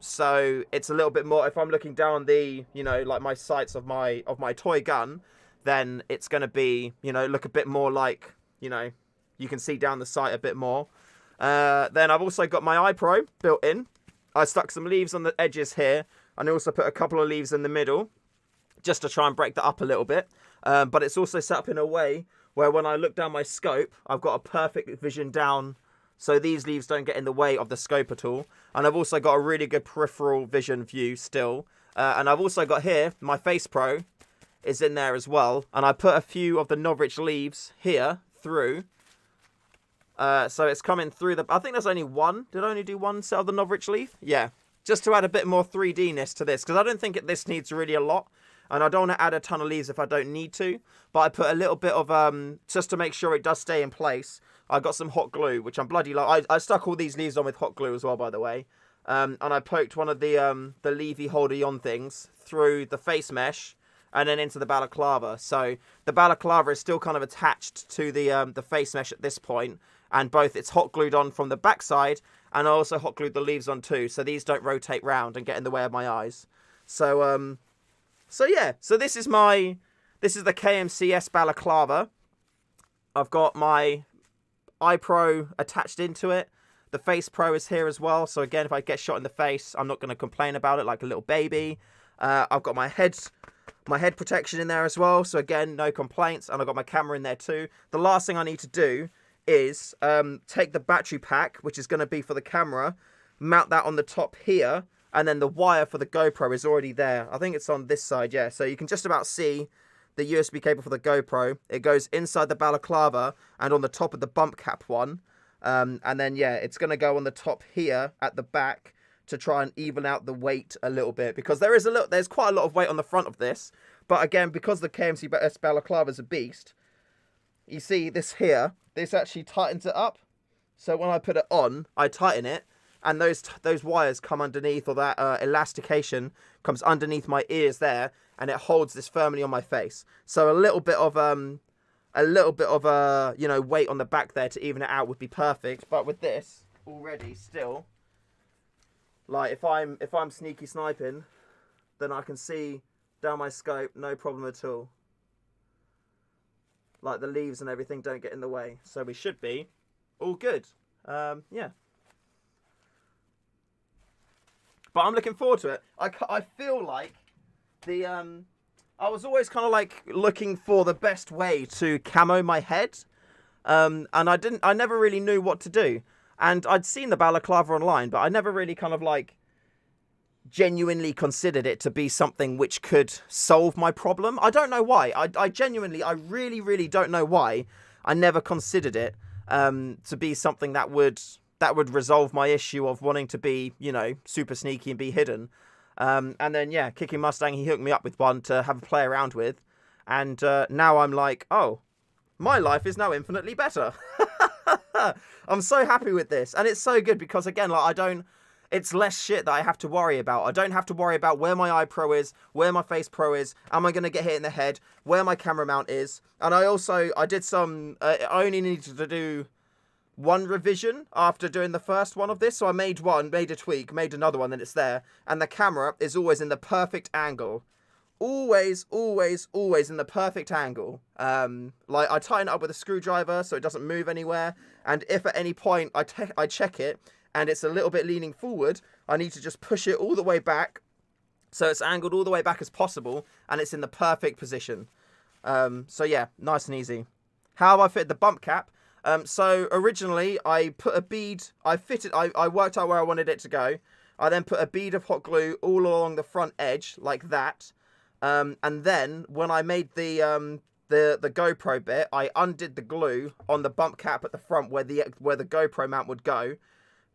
So it's a little bit more, if I'm looking down the, like my sights of my toy gun, then it's going to be, look a bit more like, you can see down the sight a bit more. Then I've also got my iPro built in. I stuck some leaves on the edges here, and I also put a couple of leaves in the middle, just to try and break that up a little bit. But it's also set up in a way where when I look down my scope, I've got a perfect vision down, so these leaves don't get in the way of the scope at all. And I've also got a really good peripheral vision view still. And I've also got here, my Face Pro is in there as well. And I put a few of the Novrich leaves here through. So it's coming through I think there's only one. Did I only do one set of the Novrich leaf? Yeah. Just to add a bit more 3D-ness to this, because I don't think this needs really a lot. And I don't want to add a ton of leaves if I don't need to. But I put a little bit of, just to make sure it does stay in place, I got some hot glue, which I'm bloody like. I stuck all these leaves on with hot glue as well, by the way. And I poked one of the leafy holder-on things through the face mesh and then into the balaclava. So the balaclava is still kind of attached to the face mesh at this point. And both it's hot glued on from the backside, and I also hot glued the leaves on too. So these don't rotate round and get in the way of my eyes. So, So yeah, so this is the KMCS balaclava. I've got my iPro attached into it. The Face Pro is here as well. So again, if I get shot in the face, I'm not going to complain about it like a little baby. I've got my head protection in there as well. So again, no complaints. And I've got my camera in there too. The last thing I need to do is take the battery pack, which is going to be for the camera, mount that on the top here. And then the wire for the GoPro is already there. I think it's on this side, yeah. So you can just about see the USB cable for the GoPro. It goes inside the balaclava and on the top of the bump cap one. And then, yeah, it's going to go on the top here at the back to try and even out the weight a little bit. Because there's quite a lot of weight on the front of this. But again, because the KMCS balaclava is a beast, you see this here, this actually tightens it up. So when I put it on, I tighten it. And those wires come underneath, or that elastication comes underneath my ears there, and it holds this firmly on my face. So a little bit of weight on the back there to even it out would be perfect. But with this already still, like if I'm sneaky sniping, then I can see down my scope, no problem at all. Like the leaves and everything don't get in the way, so we should be all good. Yeah. But I'm looking forward to it. I feel like I was always kind of like looking for the best way to camo my head. And I never really knew what to do. And I'd seen the Balaclava online, but I never really kind of like genuinely considered it to be something which could solve my problem. I don't know why. I really don't know why I never considered it to be something that would resolve my issue of wanting to be, you know, super sneaky and be hidden. And then, yeah, Kicking Mustang, he hooked me up with one to have a play around with. And now I'm like, oh, my life is now infinitely better. I'm so happy with this. And it's so good because, again, like it's less shit that I have to worry about. I don't have to worry about where my eye pro is, where my face pro is, am I going to get hit in the head, where my camera mount is. And I did some, I only needed to do one revision after doing the first one of this. So I made a tweak, made another one, and it's there. And the camera is always in the perfect angle. Always in the perfect angle. Like I tighten it up with a screwdriver so it doesn't move anywhere. And if at any point I check it, and it's a little bit leaning forward, I need to just push it all the way back so it's angled all the way back as possible, and it's in the perfect position. So yeah, nice and easy. How have I fitted the bump cap? So originally I put a bead, I worked out where I wanted it to go. I then put a bead of hot glue all along the front edge like that. And then when I made the GoPro bit, I undid the glue on the bump cap at the front where the GoPro mount would go.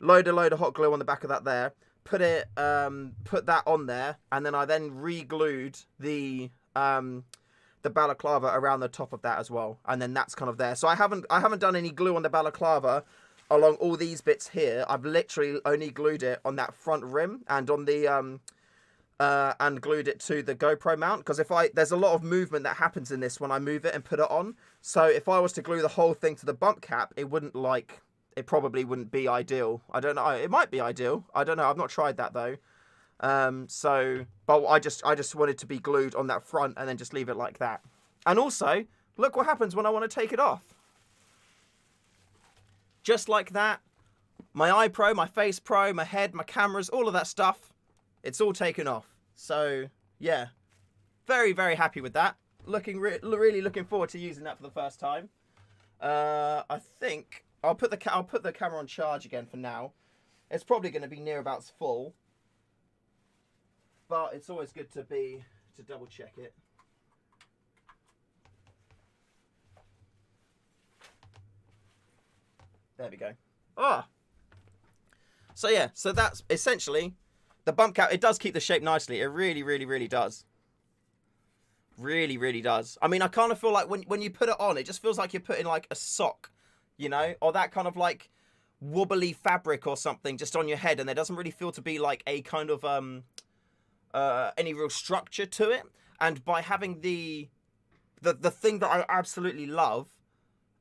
Load of hot glue on the back of that there. Put that on there, and then I re-glued the Balaclava around the top of that as well, and then that's kind of there. So I haven't done any glue on the Balaclava along all these bits here. I've literally only glued it on that front rim and on the and glued it to the GoPro mount, because there's a lot of movement that happens in this when I move it and put it on. So if I was to glue the whole thing to the bump cap, it probably wouldn't be ideal. I don't know. It might be ideal. I don't know. I've not tried that though. But I just wanted to be glued on that front and then just leave it like that. And also, look what happens when I want to take it off. Just like that. My eye pro, my face pro, my head, my cameras, all of that stuff. It's all taken off. So yeah, very happy with that. Really looking forward to using that for the first time. I think I'll put the camera on charge again for now. It's probably going to be near about full, but it's always good to double check it. There we go. So yeah, so that's essentially the bump cap. It does keep the shape nicely. It really does. Really does. I mean, I kind of feel like when you put it on, it just feels like you're putting like a sock, you know, or that kind of like wobbly fabric or something just on your head, and there doesn't really feel to be like a kind of any real structure to it. And by having the thing that I absolutely love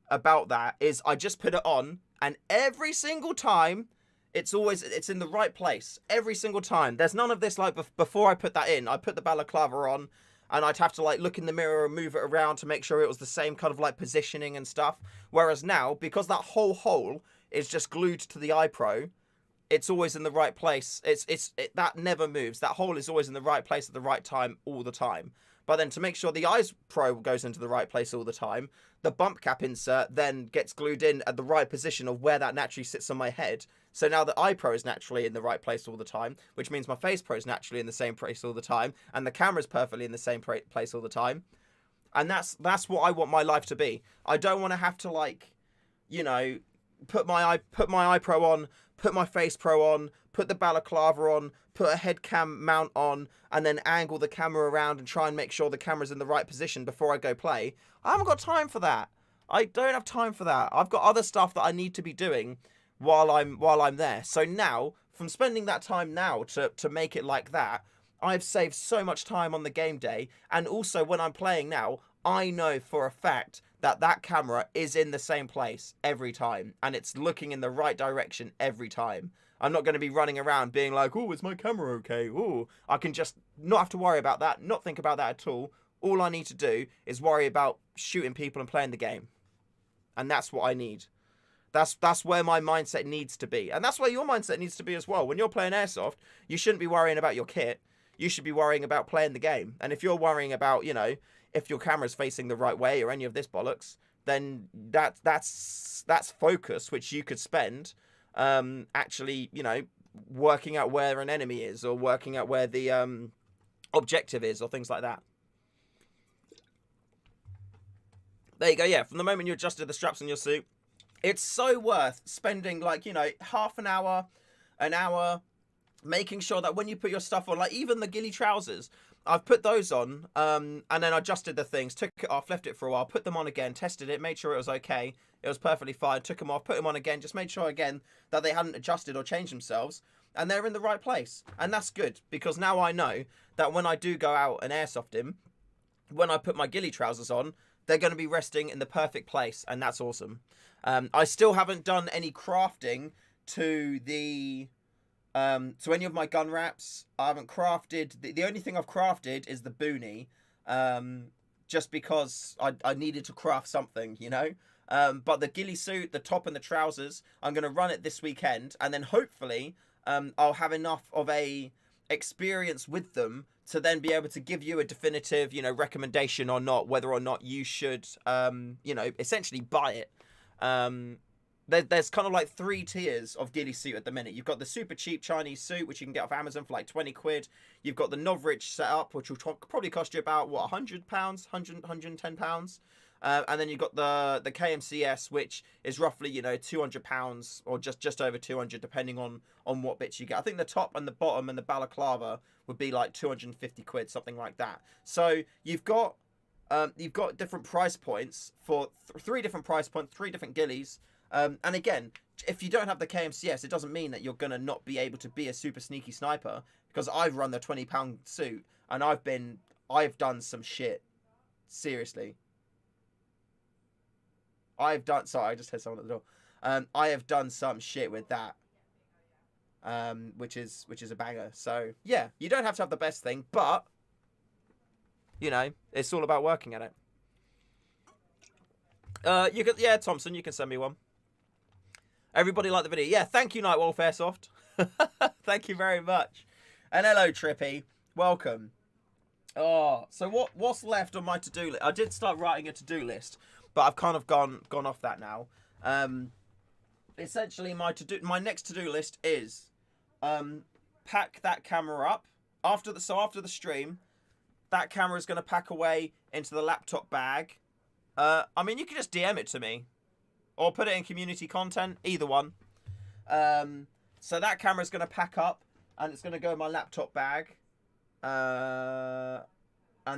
about that is I just put it on, and every single time it's in the right place. Every single time. There's none of this like before I put that in. I put the Balaclava on, and I'd have to like look in the mirror and move it around to make sure it was the same kind of like positioning and stuff. Whereas now, because that whole hole is just glued to the iPro, it's always in the right place. That never moves. That hole is always in the right place at the right time all the time. But then to make sure the iPro goes into the right place all the time, the bump cap insert then gets glued in at the right position of where that naturally sits on my head. So now the iPro is naturally in the right place all the time, which means my face pro is naturally in the same place all the time, and the camera's perfectly in the same place all the time. And that's what I want my life to be. I don't want to have to, like, you know, put my iPro on, put my face pro on, put the Balaclava on, put a head cam mount on, and then angle the camera around and try and make sure the camera's in the right position before I go play. I haven't got time for that. I don't have time for that. I've got other stuff that I need to be doing while I'm there. So now, from spending that time now to make it like that, I've saved so much time on the game day. And also when I'm playing now, I know for a fact that that camera is in the same place every time, and it's looking in the right direction every time. I'm not going to be running around being like, oh, is my camera okay? Oh, I can just not have to worry about that, not think about that at all. All I need to do is worry about shooting people and playing the game. And that's what I need. That's where my mindset needs to be. And that's where your mindset needs to be as well. When you're playing Airsoft, you shouldn't be worrying about your kit. You should be worrying about playing the game. And if you're worrying about, you know, if your camera's facing the right way or any of this bollocks, then that's focus which you could spend actually, you know, working out where an enemy is, or working out where the objective is, or things like that. There you go. Yeah, from the moment you adjusted the straps on your suit, it's so worth spending, like, you know, half an hour, making sure that when you put your stuff on, like even the ghillie trousers, I've put those on, and then adjusted the things, took it off, left it for a while, put them on again, tested it, made sure it was okay. It was perfectly fine. Took them off, put them on again, just made sure again that they hadn't adjusted or changed themselves, and they're in the right place. And that's good, because now I know that when I do go out and airsoft him, when I put my ghillie trousers on, they're going to be resting in the perfect place, and that's awesome. I still haven't done any crafting to the to any of my gun wraps. I haven't crafted. The only thing I've crafted is the boonie, just because I needed to craft something, you know. But the ghillie suit, the top and the trousers, I'm going to run it this weekend, and then hopefully I'll have enough of a experience with them to then be able to give you a definitive, you know, recommendation or not, whether or not you should, you know, essentially buy it. There's kind of like 3 tiers of ghillie suit at the minute. You've got the super cheap Chinese suit, which you can get off Amazon for like 20 quid. You've got the Novrich setup, which will probably cost you about, what, £100, 110 pounds. And then you've got the KMCS, which is roughly, you know, £200 or just over 200, depending on what bits you get. I think the top and the bottom and the balaclava would be like 250 quid, something like that. So you've got different price points for 3 different price points, 3 different ghillies. And again, if you don't have the KMCS, it doesn't mean that you're going to not be able to be a super sneaky sniper, because I've run the £20 suit and I've done some shit. Seriously. Sorry, I just had someone at the door. I have done some shit with that. Which is a banger. So yeah, you don't have to have the best thing, but you know, it's all about working at it. Yeah, Thompson, you can send me one. Everybody liked the video. Yeah, thank you, Nightwolf Airsoft. Thank you very much. And hello, Trippy. Welcome. Oh, so what's left on my to-do list? I did start writing a to-do list, but I've kind of gone off that now. Essentially, my next to-do list is pack that camera up. After the stream, that camera is going to pack away into the laptop bag. I mean, you can just DM it to me, or put it in community content, either one. So that camera is going to pack up, and it's going to go in my laptop bag. And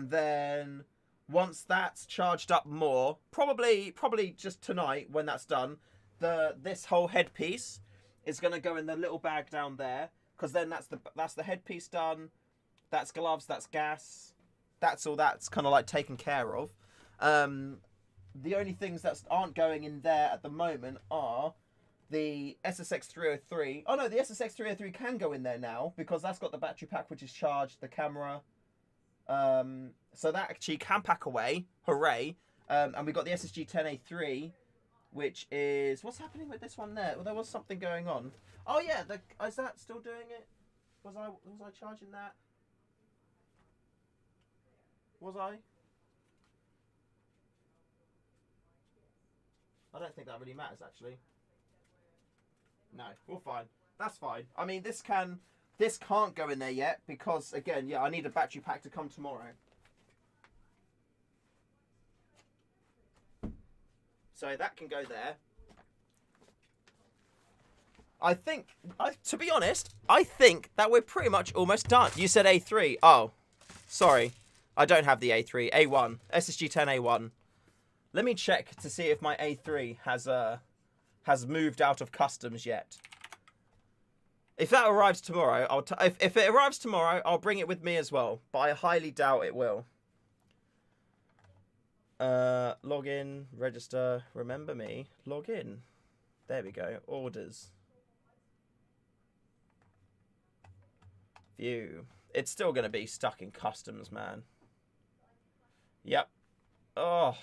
then once that's charged up more, probably just tonight when that's done, this whole headpiece is going to go in the little bag down there, because then that's the headpiece done. That's gloves, that's gas, that's all that's kind of like taken care of. The only things that aren't going in there at the moment are the SSX303. Oh no, the SSX303 can go in there now, because that's got the battery pack which is charged, the camera. So that actually can pack away. Hooray. And we've got the SSG-10A3, which is... What's happening with this one there? Well, there was something going on. Oh yeah, is that still doing it? Was I charging that? Was I? I don't think that really matters, actually. No, we're fine. That's fine. I mean, this can't go in there yet, because, again, yeah, I need a battery pack to come tomorrow. So that can go there. To be honest, I think that we're pretty much almost done. You said A3. Oh, sorry. I don't have the A3. A1. SSG-10A1. Let me check to see if my A3 has moved out of customs yet. If that arrives tomorrow, if it arrives tomorrow, I'll bring it with me as well. But I highly doubt it will. Log in, register, remember me, log in. There we go. Orders. View. It's still going to be stuck in customs, man. Yep. Oh.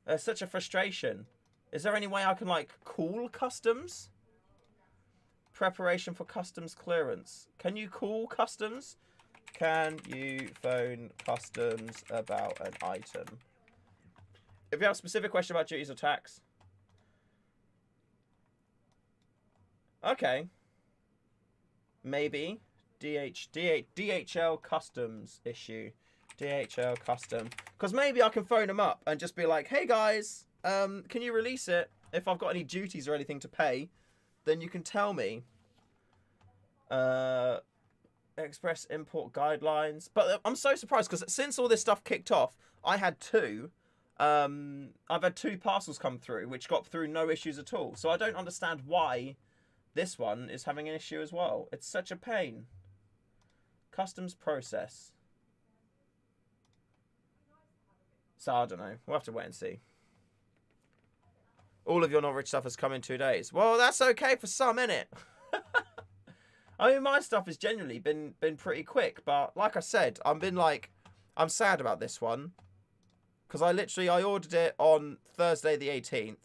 There's such a frustration. Is there any way I can, like, call customs? Preparation for customs clearance. Can you call customs? Can you phone customs about an item? If you have a specific question about duties or tax. Okay. Maybe. DHL customs issue. DHL custom. Because maybe I can phone them up and just be like, hey guys, can you release it? If I've got any duties or anything to pay, then you can tell me. Express import guidelines. But I'm so surprised because since all this stuff kicked off, I had two. I've had 2 parcels come through, which got through no issues at all. So I don't understand why this one is having an issue as well. It's such a pain. Customs process. So I don't know. We'll have to wait and see. All of your Norwich stuff has come in 2 days. Well, that's okay for some, innit? I mean, my stuff has generally been pretty quick, but like I said, I'm sad about this one. Because I ordered it on Thursday the 18th.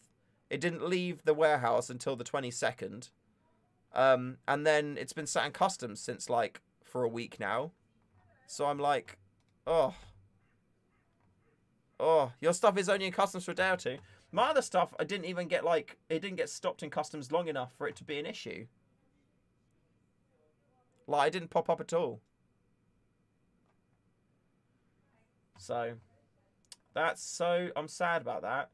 It didn't leave the warehouse until the 22nd. And then it's been sat in customs since, like, for a week now. So I'm like, oh, your stuff is only in customs for a day or two. My other stuff, I didn't even get, like, it didn't get stopped in customs long enough for it to be an issue. Like, it didn't pop up at all. So, I'm sad about that.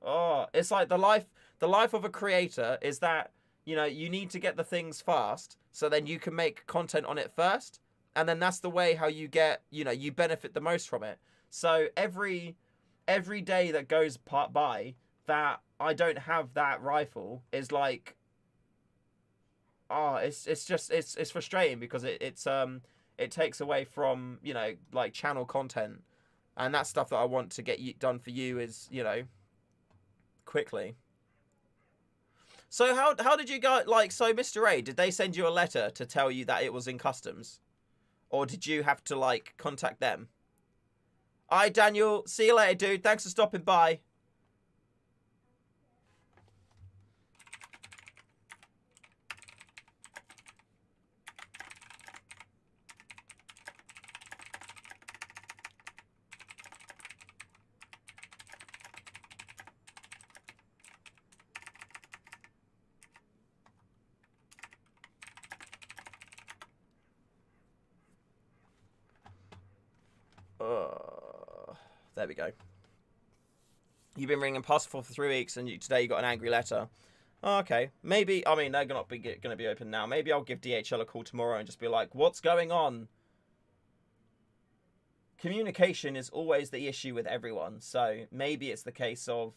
Oh, it's like the life of a creator is that, you know, you need to get the things fast so then you can make content on it first. And then that's the way how you get, you know, you benefit the most from it. So every day that goes by that I don't have that rifle is like, it's frustrating because it takes away from, you know, like channel content. And that stuff that I want to get done for you is, you know, quickly. So how did you go, like, so Mr. A, did they send you a letter to tell you that it was in customs? Or did you have to, like, contact them? Alright, Daniel, see you later, dude. Thanks for stopping by. There we go. You've been ringing Parcel for 3 weeks, and today you got an angry letter. Oh, okay. Maybe, I mean, they're not going to be open now. Maybe I'll give DHL a call tomorrow and just be like, what's going on? Communication is always the issue with everyone. So maybe it's the case of,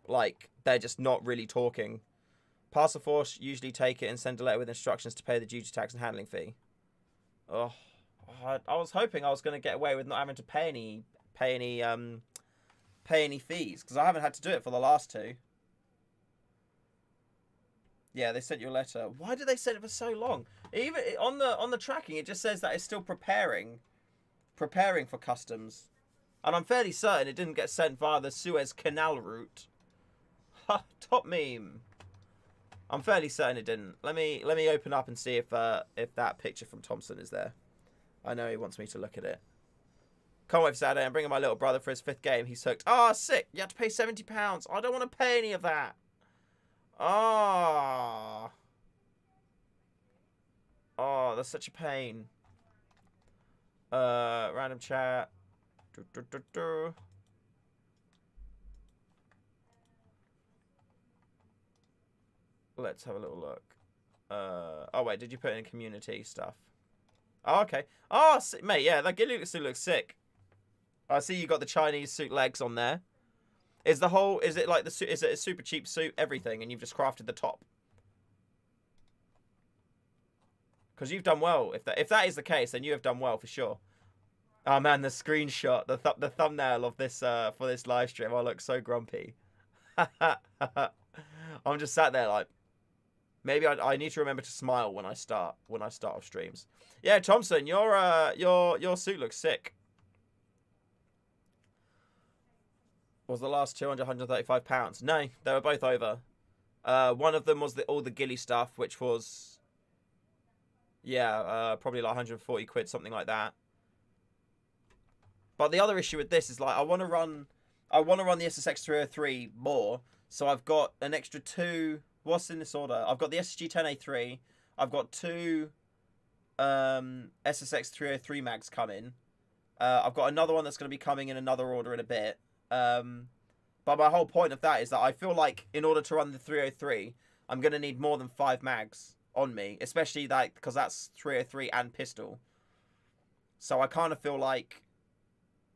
like, they're just not really talking. Parcel Force usually take it and send a letter with instructions to pay the duty tax and handling fee. Oh, I was hoping I was going to get away with not having to pay any fees, because I haven't had to do it for the last 2. Yeah, they sent you a letter. Why did they send it for so long? Even on the tracking, it just says that it's still preparing for customs, and I'm fairly certain it didn't get sent via the Suez Canal route. Ha! Top meme. I'm fairly certain it didn't. Let me open up and see if that picture from Thompson is there. I know he wants me to look at it. Can't wait for Saturday. I'm bringing my little brother for his 5th game. He's hooked. Ah, sick. You have to pay £70. I don't want to pay any of that. Ah. Oh, that's such a pain. Random chat. Let's have a little look. Oh, wait. Did you put in community stuff? Oh, okay. Oh, mate, yeah, that ghillie suit looks sick. I see you got the Chinese suit legs on there. Is it like the suit? Is it a super cheap suit? Everything, and you've just crafted the top. Because you've done well. If that is the case, then you have done well for sure. Oh man, the screenshot, the thumbnail of this for this live stream. I look so grumpy. I'm just sat there like, maybe I need to remember to smile when I start off streams. Yeah, Thompson, your suit looks sick. Was the last 200, £135? No, they were both over. One of them was all the ghillie stuff, which was, yeah, probably like 140 quid, something like that. But the other issue with this is, like, I want to run the SSX 303 more, so I've got an extra 2 What's in this order? I've got the SSG-10A3. I've got 2 SSX-303 mags coming. I've got another one that's going to be coming in another order in a bit. But my whole point of that is that I feel like in order to run the 303, I'm going to need more than 5 mags on me, especially like because that's 303 and pistol. So I kind of feel like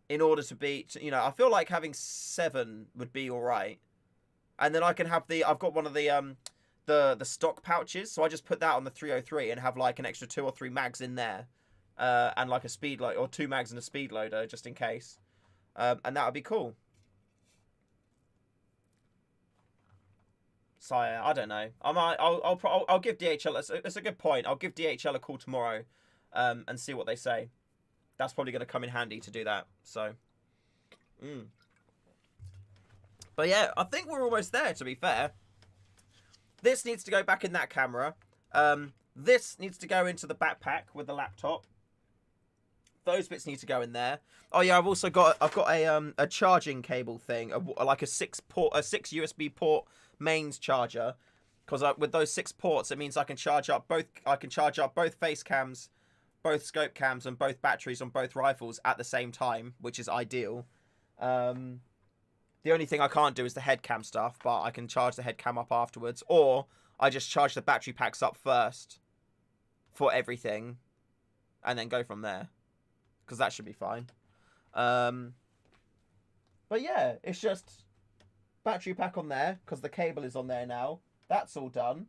in order to be, you know, I feel like having 7 would be all right. And then I can have I've got one of the stock pouches, so I just put that on the 303 and have like an extra 2 or 3 mags in there. And like a speed load, or 2 mags and a speed loader just in case. And that would be cool. So I don't know. I'll give DHL. It's a good point. I'll give DHL a call tomorrow, and see what they say. That's probably going to come in handy to do that. So, but yeah, I think we're almost there. To be fair, this needs to go back in that camera. This needs to go into the backpack with the laptop. Those bits need to go in there. Oh yeah, I've got a charging cable thing, like a 6 USB port mains charger, because with those 6 ports, it means I can charge up both face cams, both scope cams, and both batteries on both rifles at the same time, which is ideal. The only thing I can't do is the head cam stuff, but I can charge the head cam up afterwards, or I just charge the battery packs up first for everything, and then go from there, because that should be fine. But yeah, it's just battery pack on there, because the cable is on there now. That's all done.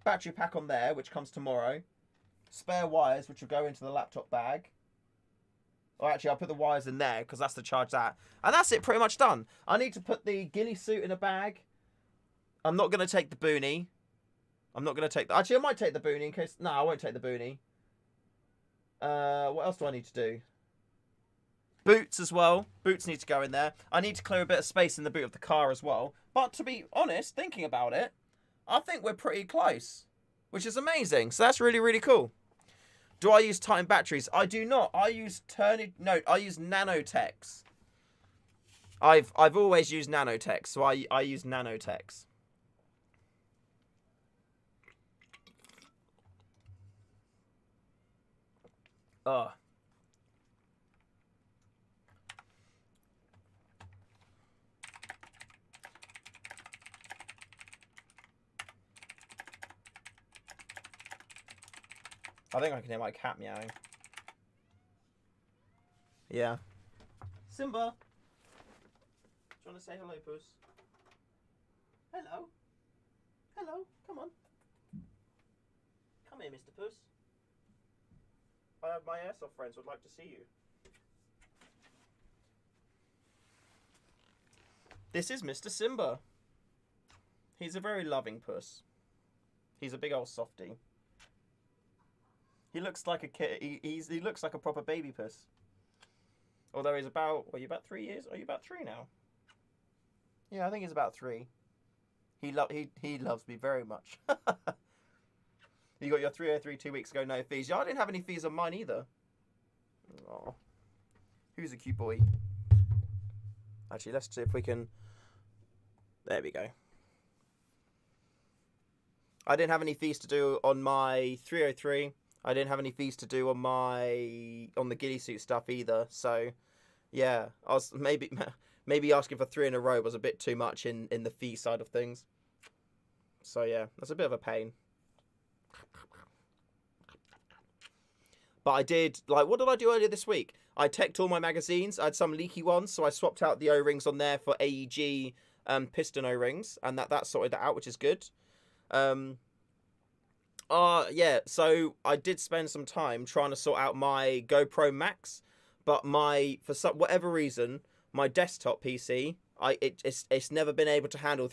Battery pack on there, which comes tomorrow. Spare wires, which will go into the laptop bag. Or actually, I'll put the wires in there, because that's to charge that. And that's it, pretty much done. I need to put the ghillie suit in a bag. I'm not going to take the boonie. Actually, I might take the boonie in case... No, I won't take the boonie. What else do I need to do? Boots as well. Boots need to go in there. I need to clear a bit of space in the boot of the car as well. But to be honest, thinking about it, I think we're pretty close, which is amazing. So that's really, really cool. Do I use Titan batteries? I do not. I use I use Nanotechs. I've always used Nanotechs, so I use Nanotechs. Oh. I think I can hear my cat meowing. Yeah. Simba! Do you want to say hello, Puss? Hello? Hello? Come on. Come here, Mr. Puss. My Airsoft friends would like to see you. This is Mr. Simba. He's a very loving puss. He's a big old softie. He looks like a kid. He looks like a proper baby puss. Although he's about... Are you about 3 years? Are you about 3 now? Yeah, I think he's about 3. He loves me very much. You got your 303 2 weeks ago, no fees. Yeah, I didn't have any fees on mine either. Aww. Who's a cute boy? Actually, let's see if we can... There we go. I didn't have any fees to do on my 303. I didn't have any fees to do on the ghillie suit stuff either. So, yeah, I was maybe asking for 3 in a row was a bit too much in the fee side of things. So yeah, that's a bit of a pain. But I did, like, what did I do earlier this week? I teched all my magazines. I had some leaky ones, so I swapped out the O-rings on there for AEG piston O-rings, and that sorted that out, which is good. Yeah, so I did spend some time trying to sort out my GoPro Max, but for whatever reason, my desktop PC, it's never been able to handle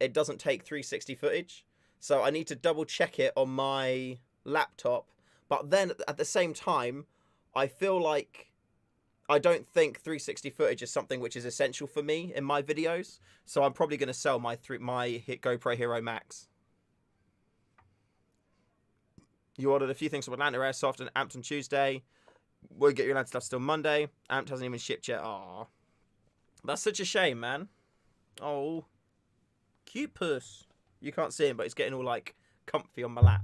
it doesn't take 360 footage, so I need to double check it on my laptop. But then at the same time, I feel like I don't think 360 footage is something which is essential for me in my videos, so I'm probably going to sell my GoPro Hero Max. You ordered a few things from Atlanta Airsoft and Amped on Tuesday. We'll get your Atlanta stuff still Monday. Amped hasn't even shipped yet. Aww. That's such a shame, man. Oh. cute puss. You can't see him, but he's getting all like comfy on my lap.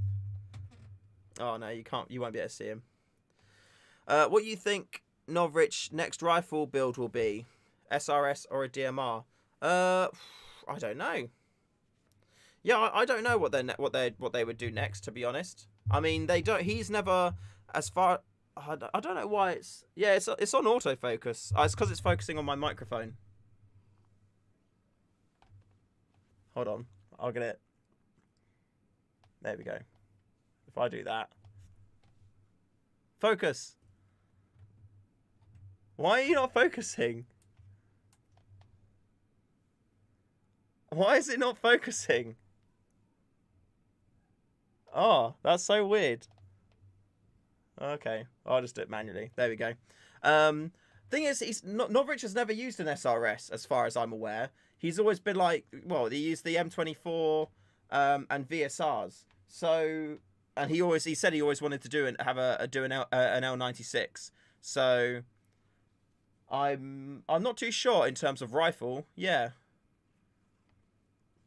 Oh no, you can't. You won't be able to see him. What do you think Novrich next rifle build will be? SRS or a DMR? I don't know. Yeah, I don't know what they would do next. To be honest, I mean they don't. He's never as far. I don't know why it's. Yeah, it's on autofocus. It's because it's focusing on my microphone. Hold on, I'll get it. There we go. If I do that, focus. Why are you not focusing? Why is it not focusing? Oh, that's so weird. Okay, I'll just do it manually. There we go. Thing is, Novrich has never used an SRS, as far as I'm aware. He's always been like, well, he used the M24 and VSRs. So, and he said he always wanted to do an L96. So, I'm not too sure in terms of rifle. Yeah.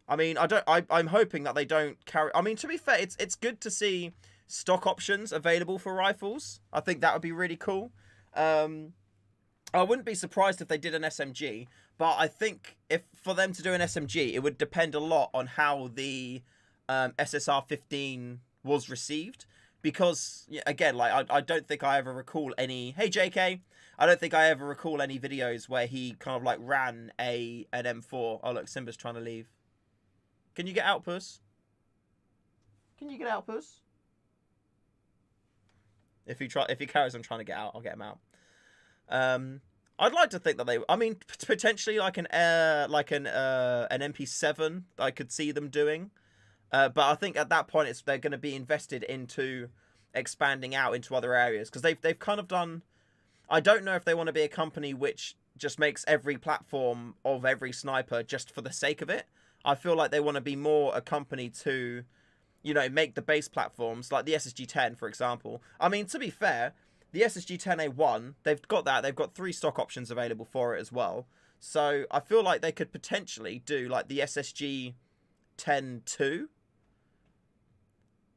I mean, I'm hoping that they don't carry. I mean, to be fair, it's good to see stock options available for rifles. I think that would be really cool. I wouldn't be surprised if they did an SMG, but I think if for them to do an SMG, it would depend a lot on how the SSR-15 was received. Because again, like I don't think I ever recall any. Hey JK, I don't think I ever recall any videos where he kind of like ran an M4. Oh look, Simba's trying to leave. Can you get out, puss? Can you get out, puss? If he carries on trying to get out, I'll get him out. I'd like to think that they. I mean, potentially like an MP7. I could see them doing, but I think at that point they're going to be invested into expanding out into other areas because they've kind of done. I don't know if they want to be a company which just makes every platform of every sniper just for the sake of it. I feel like they want to be more a company to, you know, make the base platforms like the SSG-10, for example. I mean, to be fair, the SSG-10A1, they've got that. They've got 3 stock options available for it as well. So I feel like they could potentially do like the SSG-10-2.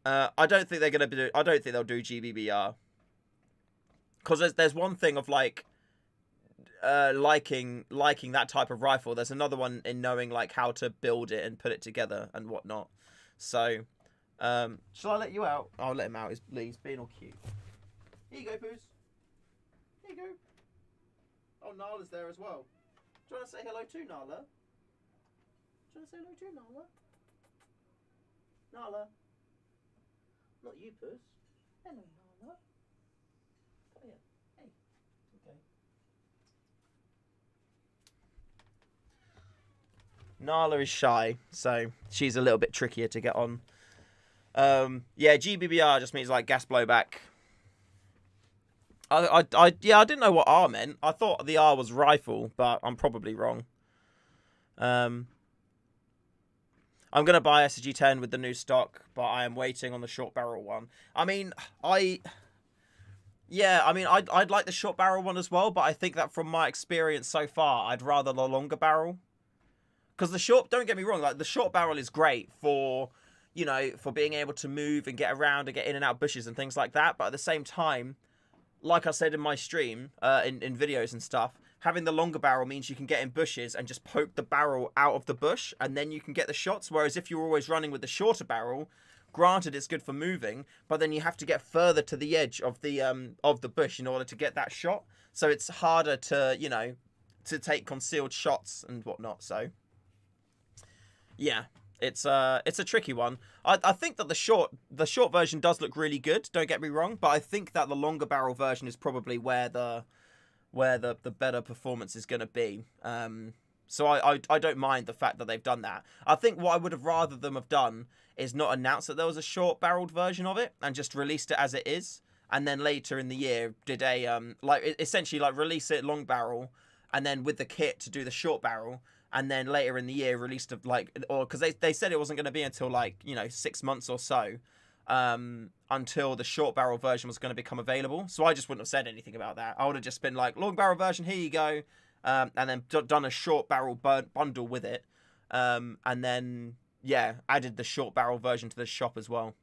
I don't think they're gonna do. I don't think they'll do GBBR. Because there's one thing of like liking that type of rifle. There's another one in knowing like how to build it and put it together and whatnot. So, shall I let you out? I'll let him out. He's being all cute. Here you go, Poos. Here you go. Oh, Nala's there as well. Do you want to say hello too, Nala? Do you want to say hello too, Nala? Nala. Not you, Poos. Hello, Nala. Oh, yeah. Hey. Okay. Nala is shy, so she's a little bit trickier to get on. Yeah, GBBR just means like gas blowback. I didn't know what R meant. I thought the R was rifle, but I'm probably wrong. I'm gonna buy SSG-10 with the new stock, but I am waiting on the short barrel one. I mean, I'd like the short barrel one as well, but I think that from my experience so far, I'd rather the longer barrel. Because don't get me wrong, like the short barrel is great for, you know, for being able to move and get around and get in and out bushes and things like that. But at the same time, like I said in my stream, in videos and stuff, having the longer barrel means you can get in bushes and just poke the barrel out of the bush and then you can get the shots. Whereas if you're always running with the shorter barrel, granted it's good for moving, but then you have to get further to the edge of the bush in order to get that shot. So it's harder to, you know, to take concealed shots and whatnot. So yeah, it's a tricky one. I think that the short version does look really good, don't get me wrong, but I think that the longer barrel version is probably where the better performance is going to be. So I don't mind the fact that they've done that. I think what I would have rather them have done is not announce that there was a short barreled version of it and just released it as it is, and then later in the year did a essentially release it long barrel and then with the kit to do the short barrel. And then later in the year released because they said it wasn't going to be until 6 months or so until the short barrel version was going to become available. So I just wouldn't have said anything about that. I would have just been like, long barrel version, here you go. And then done a short barrel bundle with it. And then, yeah, added the short barrel version to the shop as well.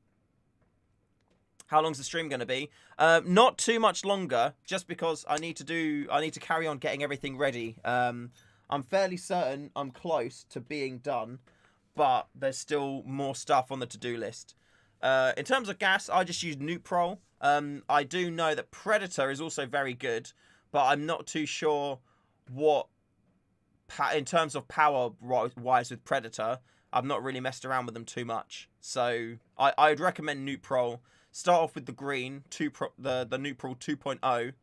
How long's the stream going to be? Not too much longer, just because I need to carry on getting everything ready. I'm fairly certain I'm close to being done, but there's still more stuff on the to-do list. In terms of gas, I just use Nuprol. I do know that Predator is also very good, but I'm not too sure what, in terms of power-wise with Predator, I've not really messed around with them too much. So I'd recommend Nuprol. Start off with the green, the Nuprol 2.0,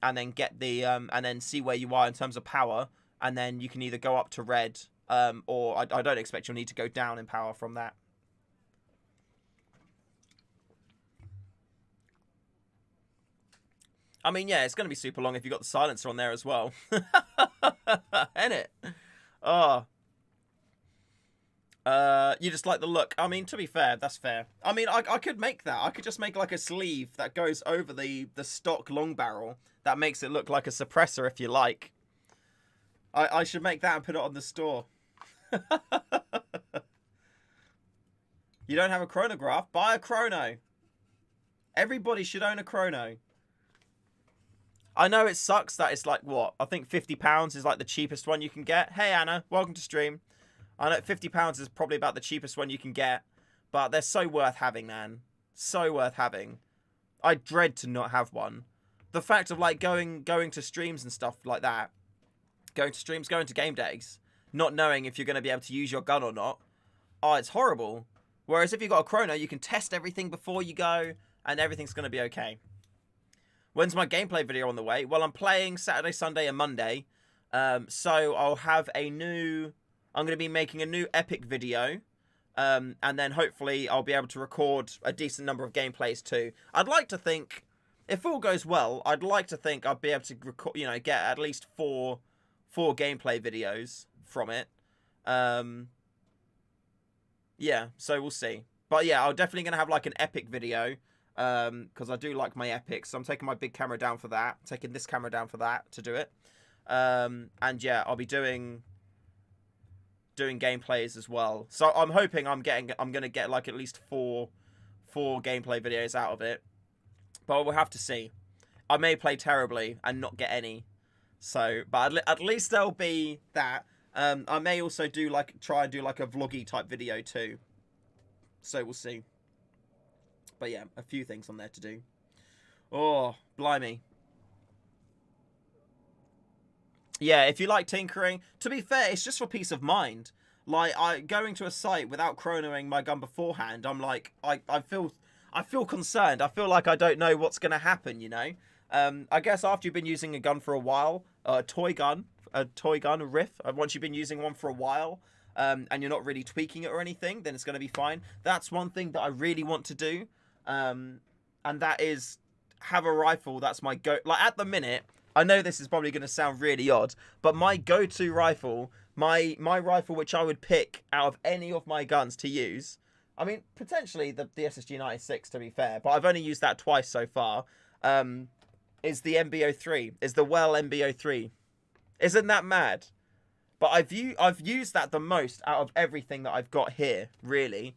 and then get the and then see where you are in terms of power, and then you can either go up to red, or I don't expect you'll need to go down in power from that. I mean, yeah, it's going to be super long if you've got the silencer on there as well. Ain't it? Oh. You just like the look. I mean, to be fair, that's fair. I mean, I could make that. I could just make like a sleeve that goes over the stock long barrel that makes it look like a suppressor if you like. I should make that and put it on the store. You don't have a chronograph? Buy a chrono. Everybody should own a chrono. I know it sucks that it's like, what? I think £50 is like the cheapest one you can get. Hey, Anna. Welcome to stream. I know £50 is probably about the cheapest one you can get. But they're so worth having, man. So worth having. I dread to not have one. The fact of like going to streams and stuff like that. Going to game days. Not knowing if you're going to be able to use your gun or not. Oh, it's horrible. Whereas if you've got a chrono, you can test everything before you go. And everything's going to be okay. When's my gameplay video on the way? Well, I'm playing Saturday, Sunday, and Monday. So I'll have a new... I'm going to be making a new epic video. And then hopefully I'll be able to record a decent number of gameplays too. I'd like to think, if all goes well, I'd like to think I'll be able to record, get at least four gameplay videos from it. Yeah, so we'll see. But yeah, I'm definitely going to have like an epic video. Because I do like my epics. So I'm taking my big camera down for that. Taking this camera down for that to do it. And yeah, I'll be doing gameplays as well. So I'm hoping I'm gonna get like at least four gameplay videos out of it. But we'll have to see. I may play terribly and not get any. So, but at least there'll be that. I may also try and do like a vloggy type video too. So we'll see. But yeah, a few things on there to do. Oh, blimey. Yeah, if you like tinkering, to be fair, it's just for peace of mind. Like, going to a site without chronoing my gun beforehand, I'm like, I feel concerned. I feel like I don't know what's going to happen, I guess after you've been using a gun for a while, a toy gun, riff, once you've been using one for a while, and you're not really tweaking it or anything, then it's going to be fine. That's one thing that I really want to do. And that is have a rifle that's my go. Like at the minute, I know this is probably going to sound really odd, but my go-to rifle, my rifle which I would pick out of any of my guns to use, I mean potentially the SSG96 to be fair, but I've only used that twice so far. Is the MB03, is the Well MB03. Isn't that mad? But I've used that the most out of everything that I've got here, really.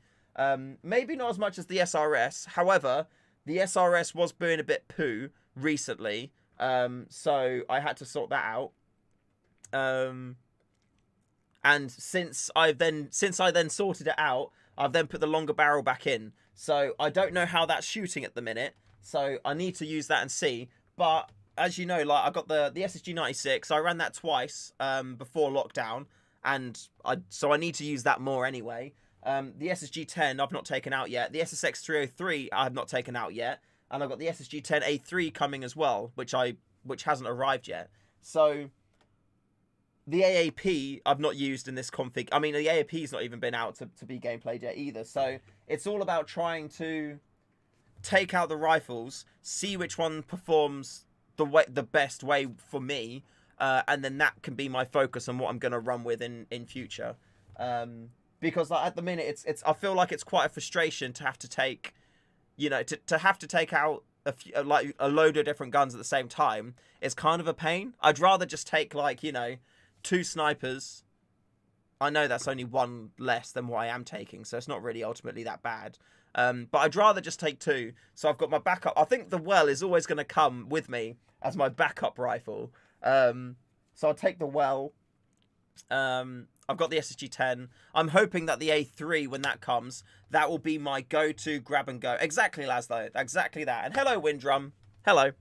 Maybe not as much as the SRS. However, the SRS was being a bit poo recently. So I had to sort that out. And since I then sorted it out, I've then put the longer barrel back in. So I don't know how that's shooting at the minute. So I need to use that and see. But as you know, like I got the SSG96. I ran that twice before lockdown, and so I need to use that more anyway. The SSG10 I've not taken out yet. The SSX 303 I have not taken out yet, and I've got the SSG10 A3 coming as well, which hasn't arrived yet. So the AAP I've not used in this config. I mean, the AAP's not even been out to be gameplayed yet either. So it's all about trying to take out the rifles, see which one performs the best way for me, and then that can be my focus on what I'm going to run with in future. Because like, at the minute, I feel like it's quite a frustration to have to take, to have to take out a load of different guns at the same time. It's kind of a pain. I'd rather just take like, 2 snipers, I know that's only one less than what I am taking, so it's not really ultimately that bad. But I'd rather just take 2. So I've got my backup. I think the well is always going to come with me as my backup rifle. So I'll take the well. I've got the SSG-10. I'm hoping that the A3, when that comes, that will be my go-to grab and go. Exactly, Laszlo. Exactly that. And hello, Windrum. Hello.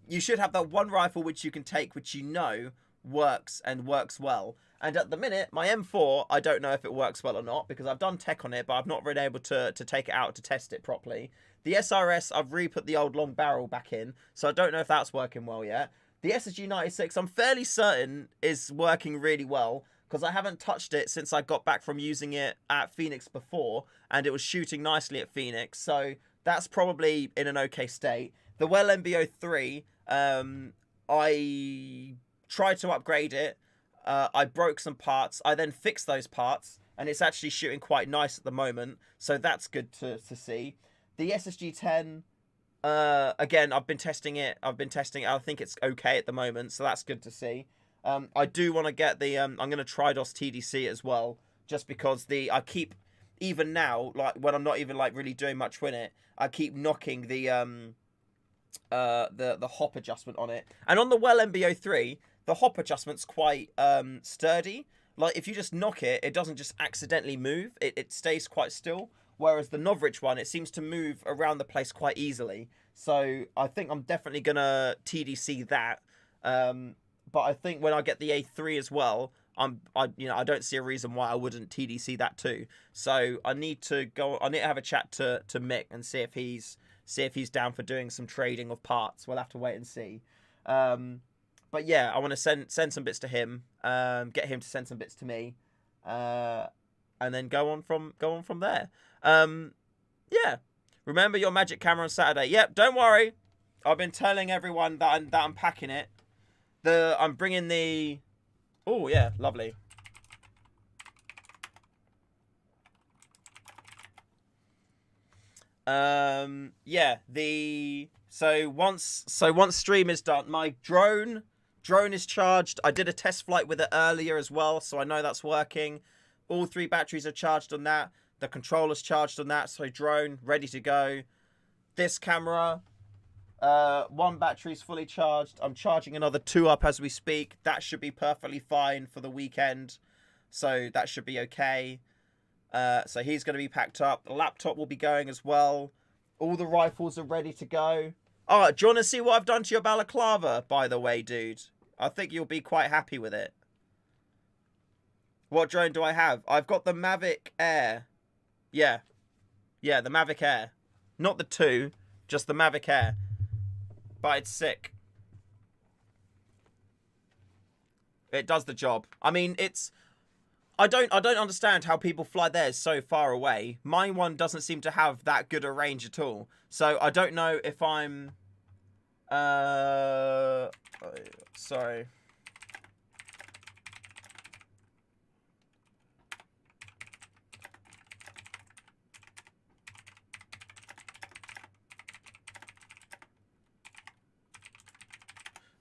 You should have that one rifle which you can take, which you know works and works well. And at the minute, my M4, I don't know if it works well or not, because I've done tech on it, but I've not been able to take it out to test it properly. The SRS, I've re-put the old long barrel back in, so I don't know if that's working well yet. The SSG-96, I'm fairly certain is working really well, because I haven't touched it since I got back from using it at Phoenix before, and it was shooting nicely at Phoenix, so that's probably in an okay state. The Well MB03, I tried to upgrade it. I broke some parts. I then fixed those parts, and it's actually shooting quite nice at the moment, so that's good to see. The SSG-10, again, I've been testing it. I think it's okay at the moment, so that's good to see. I do want to get the, I'm going to try DOS TDC as well, just because I keep, even now, like when I'm not even like really doing much with it, I keep knocking the hop adjustment on it. And on the Well MB03, the hop adjustment's quite sturdy. Like if you just knock it, it doesn't just accidentally move. It stays quite still. Whereas the Novrich one, it seems to move around the place quite easily. So I think I'm definitely gonna TDC that. But I think when I get the A3 as well, I don't see a reason why I wouldn't TDC that too. So I need to have a chat to Mick and see if he's down for doing some trading of parts. We'll have to wait and see. But yeah, I want to send some bits to him, get him to send some bits to me, and then go on from there. Yeah. Remember your magic camera on Saturday. Yep, don't worry. I've been telling everyone that I'm packing it. I'm bringing the... Oh, yeah, lovely. Yeah, so once stream is done, my drone is charged. I did a test flight with it earlier as well, so I know that's working. All 3 batteries are charged on that. The controller's charged on that, so drone ready to go. This camera, 1 battery's fully charged. I'm charging another 2 up as we speak. That should be perfectly fine for the weekend, so that should be okay. So he's going to be packed up. The laptop will be going as well. All the rifles are ready to go. Oh, do you want to see what I've done to your balaclava, by the way, dude? I think you'll be quite happy with it. What drone do I have? I've got the Mavic Air. Yeah, the Mavic Air. Not the 2, just the Mavic Air. But it's sick. It does the job. I mean, it's... I don't understand how people fly theirs so far away. My one doesn't seem to have that good a range at all. So I don't know if I'm... Sorry.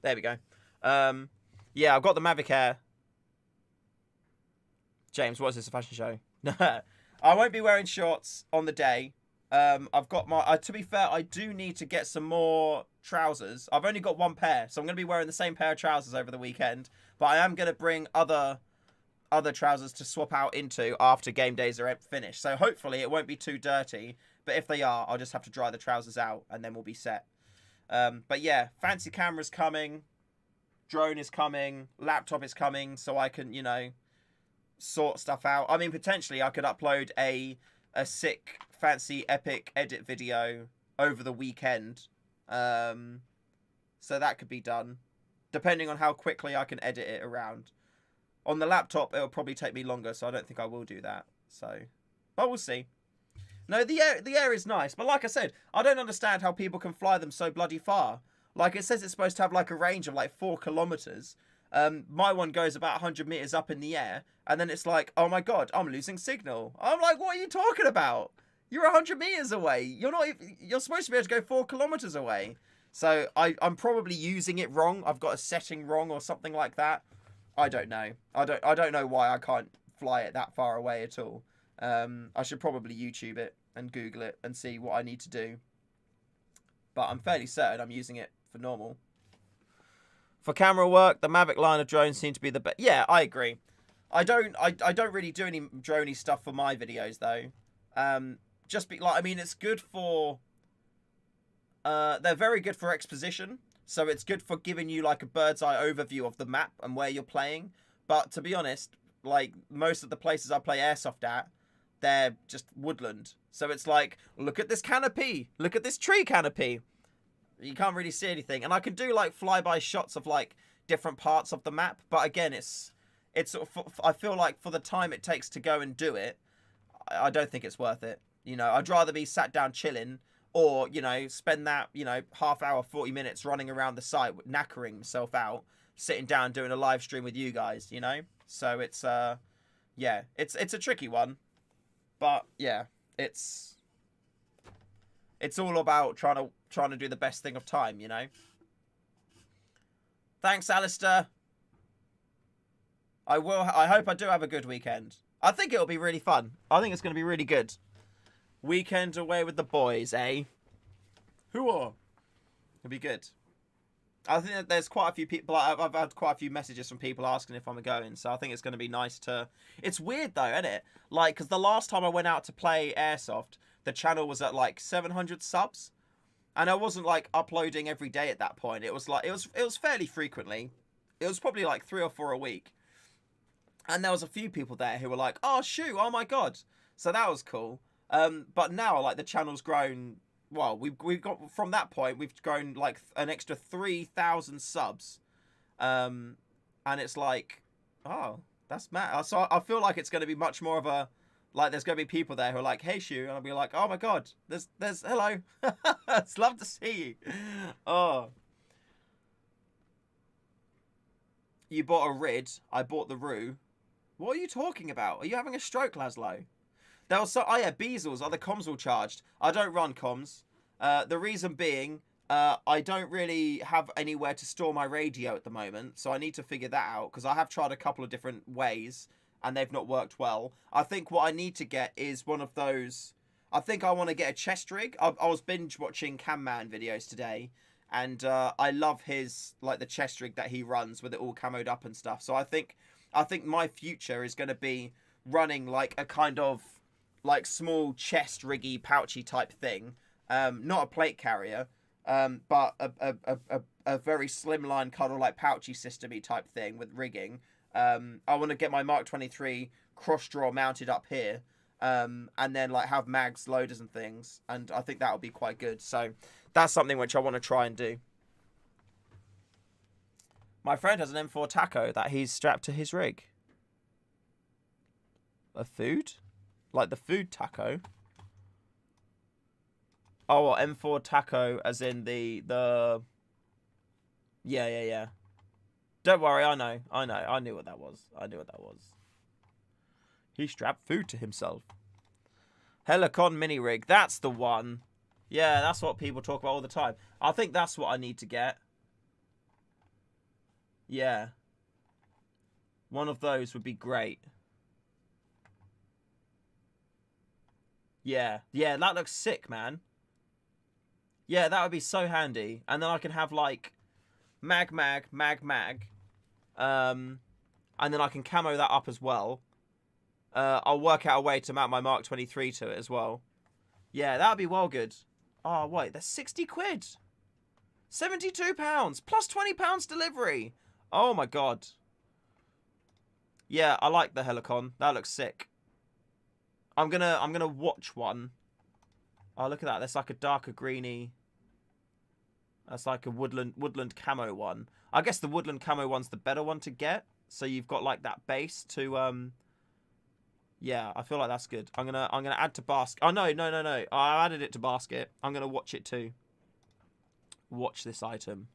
There we go. Yeah, I've got the Mavic Air. James, what is this, a fashion show? I won't be wearing shorts on the day. I've got my... to be fair, I do need to get some more trousers. I've only got 1 pair, so I'm going to be wearing the same pair of trousers over the weekend. But I am going to bring other trousers to swap out into after game days are finished. So hopefully it won't be too dirty. But if they are, I'll just have to dry the trousers out and then we'll be set. But yeah, fancy camera's coming. Drone is coming. Laptop is coming, so I can, sort stuff out. I mean, potentially I could upload a sick, fancy, epic edit video over the weekend. So that could be done, depending on how quickly I can edit it around. On the laptop, it'll probably take me longer, so I don't think I will do that. So, but we'll see. No, the air is nice, but like I said, I don't understand how people can fly them so bloody far. Like, it says it's supposed to have like a range of like 4 kilometers. My one goes about 100 meters up in the air, and then it's like, oh my god, I'm losing signal. I'm like, what are you talking about? You're 100 meters away. You're supposed to be able to go 4 kilometers away. So I'm probably using it wrong. I've got a setting wrong or something like that. I don't know. I don't know why I can't fly it that far away at all. I should probably YouTube it and Google it and see what I need to do. But I'm fairly certain I'm using it for normal. For camera work, the Mavic line of drones seem to be the best. Yeah, I agree. I don't really do any droney stuff for my videos though. I mean, it's good for. They're very good for exposition, so it's good for giving you like a bird's eye overview of the map and where you're playing. But to be honest, like most of the places I play Airsoft at, they're just woodland. So it's like, look at this canopy, look at this tree canopy. You can't really see anything, and I can do like flyby shots of like different parts of the map. But again, it's sort of, I feel like for the time it takes to go and do it, I don't think it's worth it. You know, I'd rather be sat down chilling, or you know, spend that half hour, 40 minutes running around the site, knackering myself out, sitting down doing a live stream with you guys. You know, so it's yeah, it's a tricky one, but yeah, it's all about trying to do the best thing of time, you know. Thanks, Alistair. I hope I do have a good weekend. I think it'll be really fun. I think it's going to be really good. Weekend away with the boys, eh? Hoo-ah. It'll be good. I think that there's quite a few people. I've had quite a few messages from people asking if I'm going, so I think it's going to be nice to. It's weird though, isn't it? Like, because the last time I went out to play Airsoft, the channel was at like 700 subs, and I wasn't like uploading every day at that point. It was like it was fairly frequently. It was probably like 3 or 4 a week, and there was a few people there who were like, "Oh shoot! Oh my god!" So that was cool. But now like the channel's grown. Well, we've got from that point we've grown like an extra 3,000 subs, and it's like, oh, that's mad. So I feel like it's going to be much more of a, like there's going to be people there who are like, hey Shu, and I'll be like, oh my god, there's hello, it's love to see you. Oh, you bought a Rid, I bought the Roo. What are you talking about? Are you having a stroke, Laszlo? There was oh yeah, Beezels. Are the comms all charged? I don't run comms. The reason being, I don't really have anywhere to store my radio at the moment, so I need to figure that out, because I have tried a couple of different ways, and they've not worked well. I think what I need to get is one of those. I think I want to get a chest rig. I was binge watching Cam Man videos today, and I love his, like, the chest rig that he runs with it all camoed up and stuff. So I think my future is going to be running like a kind of like small chest riggy pouchy type thing, not a plate carrier, but a very slimline kind of like pouchy systemy type thing with rigging. I want to get my Mark 23 cross draw mounted up here, and then like have mags, loaders and things, and I think that would be quite good. So that's something which I want to try and do. My friend has an M4 taco that he's strapped to his rig. A food? Like the food taco? Oh, well, M4 taco as in the... Yeah. Don't worry, I know. I knew what that was. He strapped food to himself. Helicon mini rig. That's the one. Yeah, that's what people talk about all the time. I think that's what I need to get. Yeah. One of those would be great. Yeah, that looks sick, man. Yeah, that would be so handy. And then I can have, like, mag. And then I can camo that up as well. I'll work out a way to mount my Mark 23 to it as well. Yeah, that would be well good. Oh, wait, that's 60 quid. £72, plus £20 delivery. Oh, my God. Yeah, I like the Helicon. That looks sick. I'm gonna watch one. Oh, look at that. That's like a darker greeny. That's like a woodland camo one. I guess the woodland camo one's the better one to get. So you've got like that base to yeah, I feel like that's good. I'm gonna add to basket. Oh no. I added it to basket. I'm gonna watch it too. Watch this item.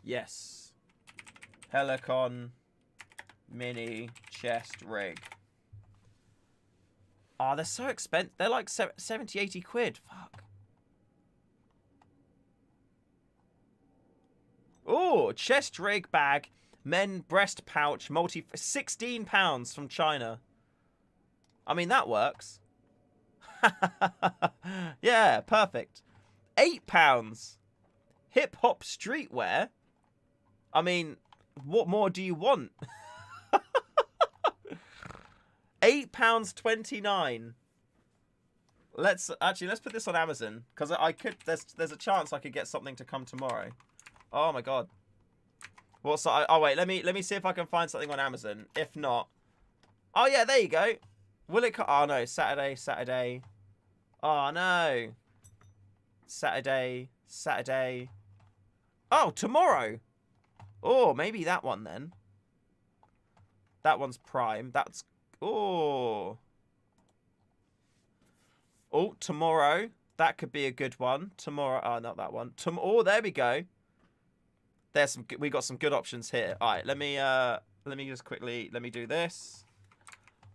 Yes. Helicon mini chest rig. Oh, they're so expensive. They're like 70, 80 quid. Fuck. Oh, chest rig bag. Men breast pouch multi £16 from China. I mean, that works. Yeah, perfect. £8. Hip hop streetwear. I mean, what more do you want? £8.29. Let's put this on Amazon, because I could. There's a chance I could get something to come tomorrow. Oh my god. What's that? Oh wait, let me see if I can find something on Amazon. If not, oh yeah, there you go. Will it? Oh no, Saturday. Oh no. Saturday. Oh, tomorrow. Oh, maybe that one then. That one's Prime. That's oh, tomorrow. That could be a good one. Tomorrow. Oh, not that one. Oh, there we go. There's some. We got some good options here. All right, let me just quickly. Let me do this.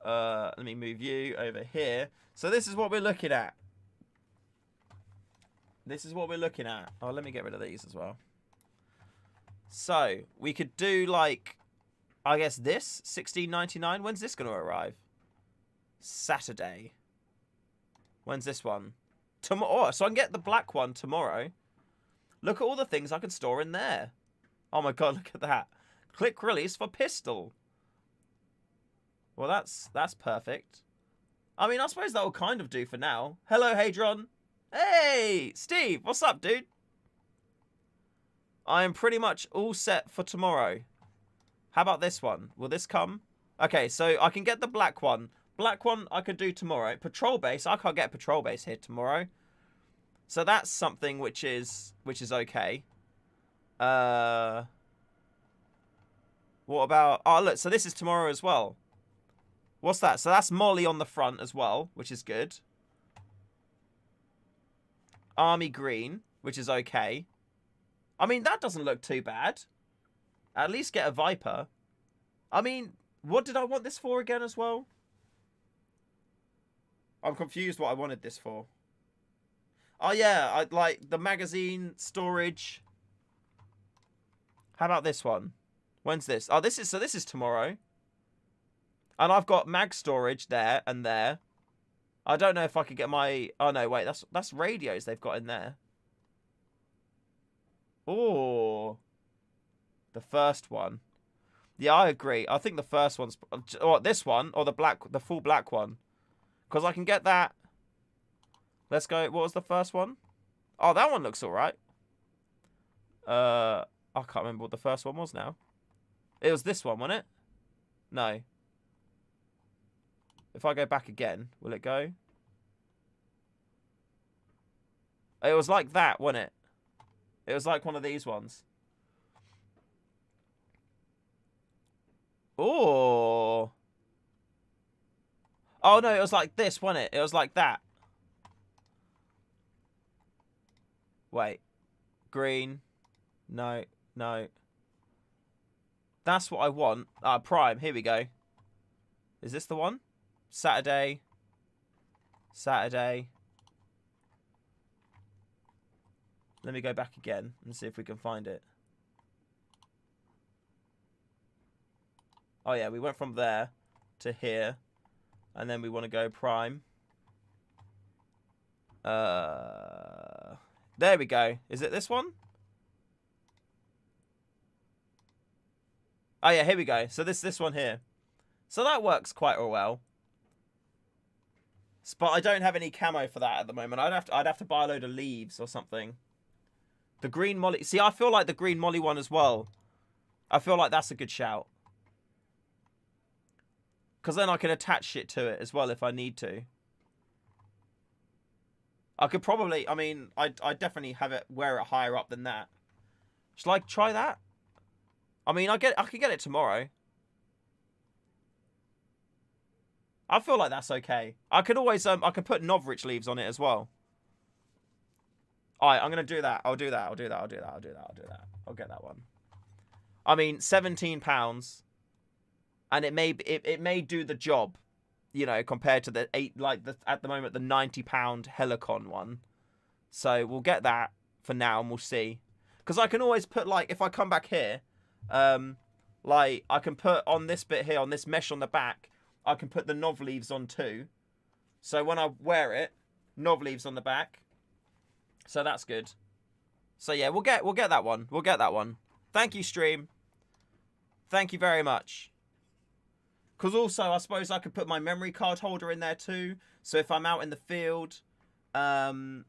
Let me move you over here. So this is what we're looking at. Oh, let me get rid of these as well. So we could do like, I guess this $16.99. When's this going to arrive? Saturday. When's this one? Tomorrow. Oh, so I can get the black one tomorrow. Look at all the things I can store in there. Oh my god, look at that. Click release for pistol. Well, that's perfect. I mean, I suppose that will kind of do for now. Hello, Hadron. Hey, Steve. What's up, dude? I am pretty much all set for tomorrow. How about this one? Will this come? Okay, so I can get the black one. Black one I could do tomorrow. Patrol base. I can't get patrol base here tomorrow. So that's something which is okay. What about... Oh, look. So this is tomorrow as well. What's that? So that's Molly on the front as well, which is good. Army green, which is okay. I mean, that doesn't look too bad. At least get a Viper. I mean, what did I want this for again as well? I'm confused what I wanted this for. Oh, yeah. I'd like the magazine storage. How about this one? When's this? Oh, this is tomorrow. And I've got mag storage there and there. I don't know if I could get my... Oh, no, wait. That's radios they've got in there. Oh. The first one. Yeah, I agree. I think the first one's... Or this one, or the full black one. Because I can get that... Let's go... What was the first one? Oh, that one looks alright. I can't remember what the first one was now. It was this one, wasn't it? No. If I go back again, will it go? It was like that, wasn't it? It was like one of these ones. Oh. Oh, no, it was like this, wasn't it? It was like that. Wait. Green. No. That's what I want. Prime. Here we go. Is this the one? Saturday. Let me go back again and see if we can find it. Oh, yeah. We went from there to here. And then we want to go Prime. There we go. Is it this one? Oh, yeah. Here we go. So this one here. So that works quite well. But I don't have any camo for that at the moment. I'd have to buy a load of leaves or something. The green molly. See, I feel like the green molly one as well. I feel like that's a good shout. Because then I can attach shit to it as well if I need to. I could probably... I mean, I'd definitely have it wear it higher up than that. Should I try that? I mean, I can get it tomorrow. I feel like that's okay. I could always... I could put Novrich leaves on it as well. Alright, I'm going to do that. I'll do that. I'll get that one. I mean, £17... And it may do the job, you know, compared to the at the moment the £90 Helicon one. So we'll get that for now and we'll see. Because I can always put, like, if I come back here, Like, I can put on this bit here, on this mesh on the back, I can put the knob leaves on too. So when I wear it, knob leaves on the back. So that's good. So yeah, we'll get that one. We'll get that one. Thank you, stream. Thank you very much. Because also, I suppose I could put my memory card holder in there too. So if I'm out in the field, then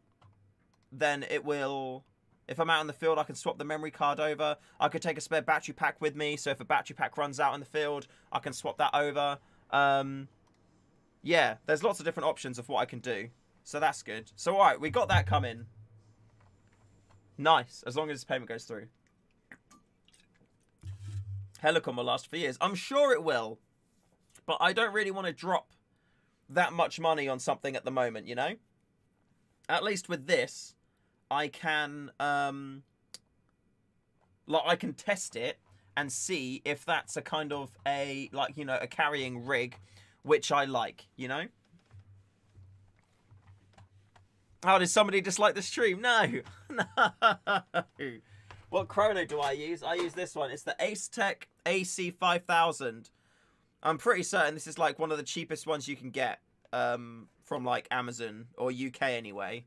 it will... If I'm out in the field, I can swap the memory card over. I could take a spare battery pack with me. So if a battery pack runs out in the field, I can swap that over. Yeah, there's lots of different options of what I can do. So that's good. So, all right, we got that coming. Nice, as long as this payment goes through. Helicon will last for years. I'm sure it will. But I don't really want to drop that much money on something at the moment, you know? At least with this, I can, like, I can test it and see if that's a kind of a, like, you know, a carrying rig, which I like, you know? Oh, did somebody dislike the stream? No. No. What chrono do I use? I use this one. It's the Ace-Tech AC5000. I'm pretty certain this is like one of the cheapest ones you can get from like Amazon or UK anyway.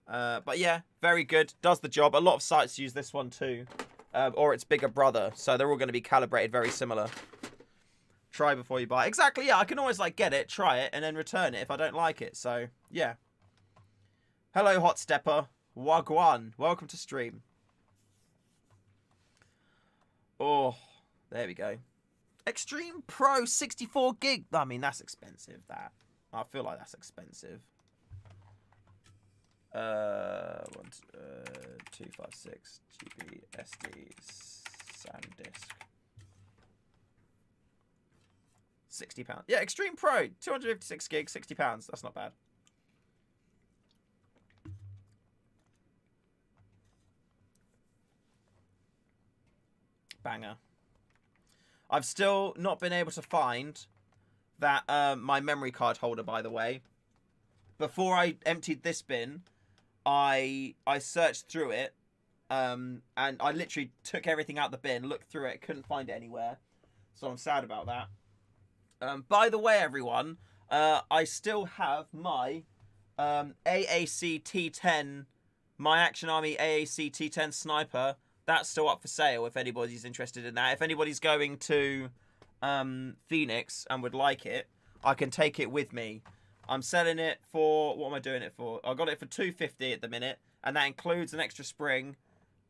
But yeah, very good. Does the job. A lot of sites use this one too. Or its bigger brother. So they're all going to be calibrated very similar. Try before you buy. Exactly, yeah. I can always like get it, try it, and then return it if I don't like it. So, yeah. Hello, Hot Stepper. Wagwan. Welcome to stream. Oh, there we go. Extreme Pro 64 gig. I mean, that's expensive, that. I feel like that's expensive. 256 GB SD SanDisk. £60. Yeah, Extreme Pro. 256 gigs, £60. That's not bad. Banger. I've still not been able to find that my memory card holder, by the way. Before I emptied this bin, I searched through it, and I literally took everything out the bin, looked through it, couldn't find it anywhere. So I'm sad about that. By the way, everyone, I still have my AAC T10, my Action Army AAC T10 Sniper. That's still up for sale if anybody's interested in that. If anybody's going to Phoenix and would like it, I can take it with me. I'm selling it for... What am I doing it for? I got it for $250 at the minute, and that includes an extra spring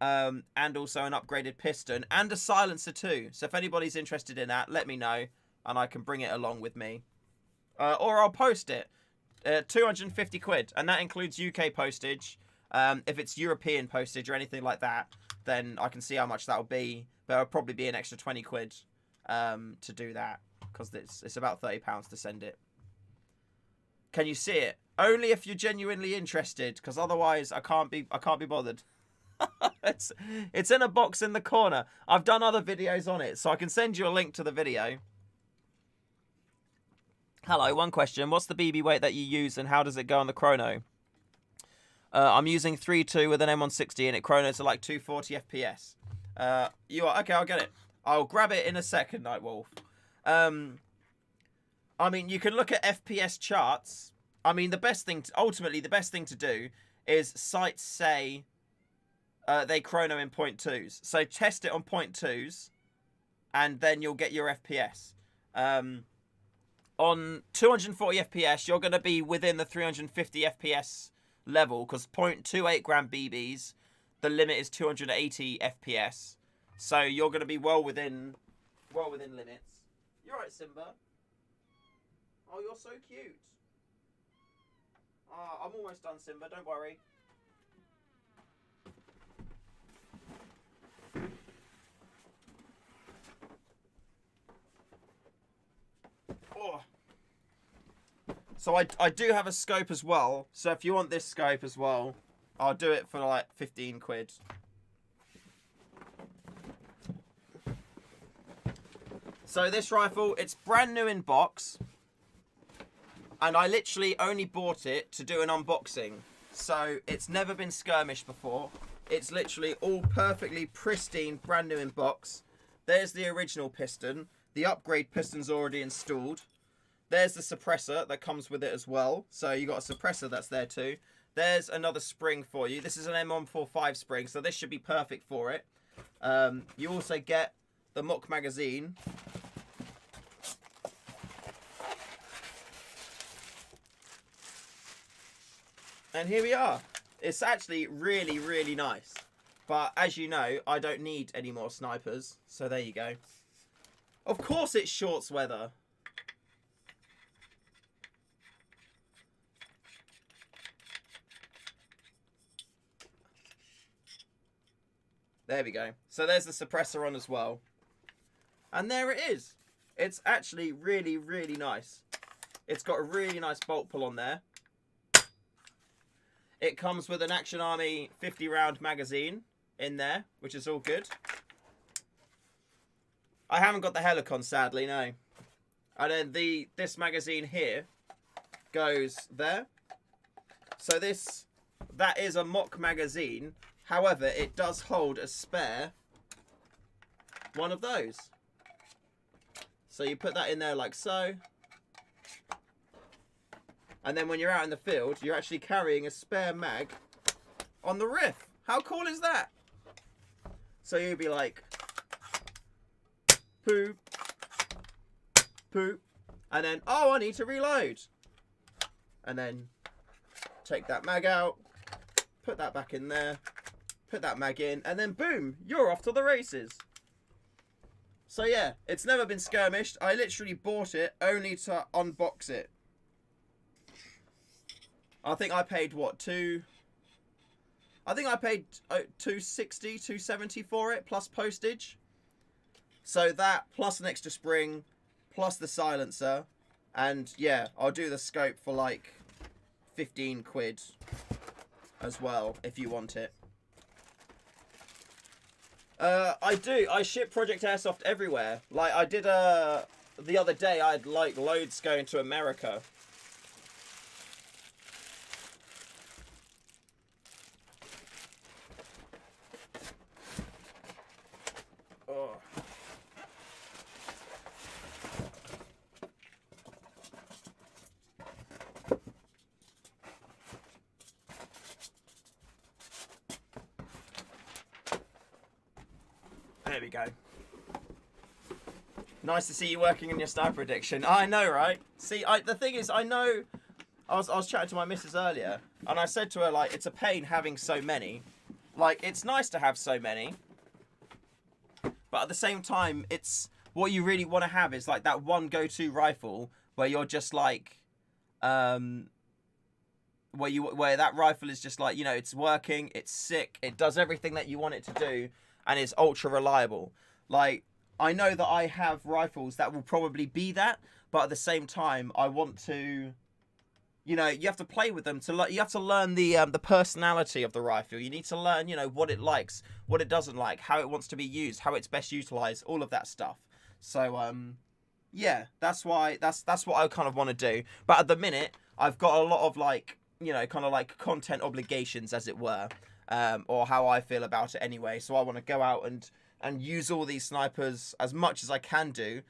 and also an upgraded piston and a silencer too. So if anybody's interested in that, let me know, and I can bring it along with me. Or I'll post it. 250 quid, and that includes UK postage. If it's European postage or anything like that, then I can see how much that will be. But it'll probably be an extra 20 quid to do that, because it's about £30 to send it. Can you see it? Only if you're genuinely interested, because otherwise I can't be bothered. It's in a box in the corner. I've done other videos on it, so I can send you a link to the video. Hello, one question. What's the BB weight that you use, and how does it go on the chrono? I'm using 3.2 with an M160, and it chronos to like 240 FPS. You are okay? I'll get it. I'll grab it in a second, Nightwolf. I mean, you can look at FPS charts. I mean, ultimately, the best thing to do is sites say they chrono in 0.2s. So test it on 0.2s, and then you'll get your FPS. On 240 FPS, you're going to be within the 350 FPS level, because 0.28 gram BBs, the limit is 280 FPS. So you're going to be well within limits. You're right, Simba. Oh, you're so cute. I'm almost done, Simba. Don't worry. Oh. So I do have a scope as well. So if you want this scope as well, I'll do it for like 15 quid. So this rifle, it's brand new in box. And I literally only bought it to do an unboxing. So it's never been skirmished before. It's literally all perfectly pristine, brand new in box. There's the original piston. The upgrade piston's already installed. There's the suppressor that comes with it as well. So you got a suppressor that's there too. There's another spring for you. This is an M145 spring, so this should be perfect for it. You also get the mock magazine. And here we are. It's actually really, really nice. But as you know, I don't need any more snipers. So there you go. Of course it's shorts weather. There we go. So there's the suppressor on as well. And there it is. It's actually really, really nice. It's got a really nice bolt pull on there. It comes with an Action Army 50 round magazine in there, which is all good. I haven't got the Helicon, sadly, no. And then this magazine here goes there. So that is a mock magazine. However, it does hold a spare one of those. So you put that in there like so. And then when you're out in the field, you're actually carrying a spare mag on the riff. How cool is that? So you'd be like, poop, poop, and then, oh, I need to reload. And then take that mag out, put that back in there, put that mag in, and then boom, you're off to the races. So yeah, it's never been skirmished. I literally bought it only to unbox it. I think I paid what, I think I paid $260, $270 for it, plus postage. So that, plus an extra spring, plus the silencer. And yeah, I'll do the scope for like 15 quid as well, if you want it. I do. I ship Project Airsoft everywhere. Like, I did, the other day, I had like loads going to America. There we go. Nice to see you working in your sniper addiction. I know, right? See, the thing is, I know. I was chatting to my missus earlier, and I said to her, like, it's a pain having so many. Like, it's nice to have so many, but at the same time, it's what you really want to have is like that one go-to rifle where you're just like, where that rifle is just like, you know, it's working, it's sick, it does everything that you want it to do. And it's ultra reliable. Like, I know that I have rifles that will probably be that, but at the same time, I want to, you know, you have to play with them you have to learn the personality of the rifle. You need to learn, you know, what it likes, what it doesn't like, how it wants to be used, how it's best utilized, all of that stuff. So, yeah, that's what I kind of want to do. But at the minute, I've got a lot of like, you know, kind of like content obligations, as it were. Or how I feel about it anyway. So I want to go out and use all these snipers as much as I can do,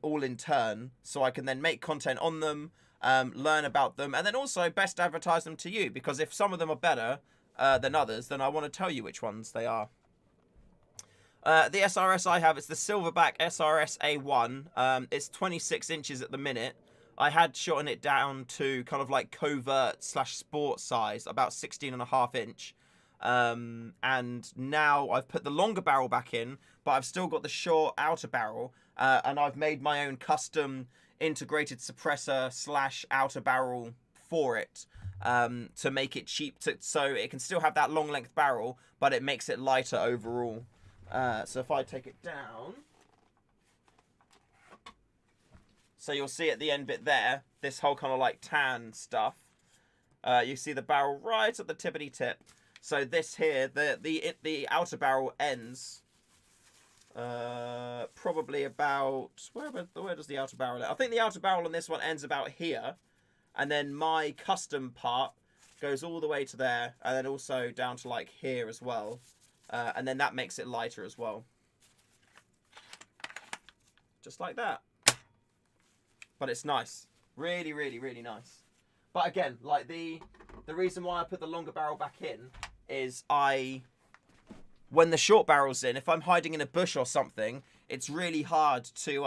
all in turn, so I can then make content on them, learn about them, and then also best advertise them to you, because if some of them are better than others, then I want to tell you which ones they are. The SRS I have, it's the Silverback Srsa1. It's 26 inches at the minute. I had shortened it down to kind of like covert / sport size, about 16.5 inch. And now I've put the longer barrel back in, but I've still got the short outer barrel, and I've made my own custom integrated suppressor / outer barrel for it, to make it cheap, so it can still have that long length barrel, but it makes it lighter overall. So if I take it down, so you'll see at the end bit there, this whole kind of like tan stuff, you see the barrel right at the tippity tip. So this here, the outer barrel ends probably about, where does the outer barrel end? I think the outer barrel on this one ends about here, and then my custom part goes all the way to there, and then also down to like here as well, and then that makes it lighter as well. Just like that. But it's nice. Really, really, really nice. But again, like the reason why I put the longer barrel back in is when the short barrel's in, if I'm hiding in a bush or something, it's really hard to,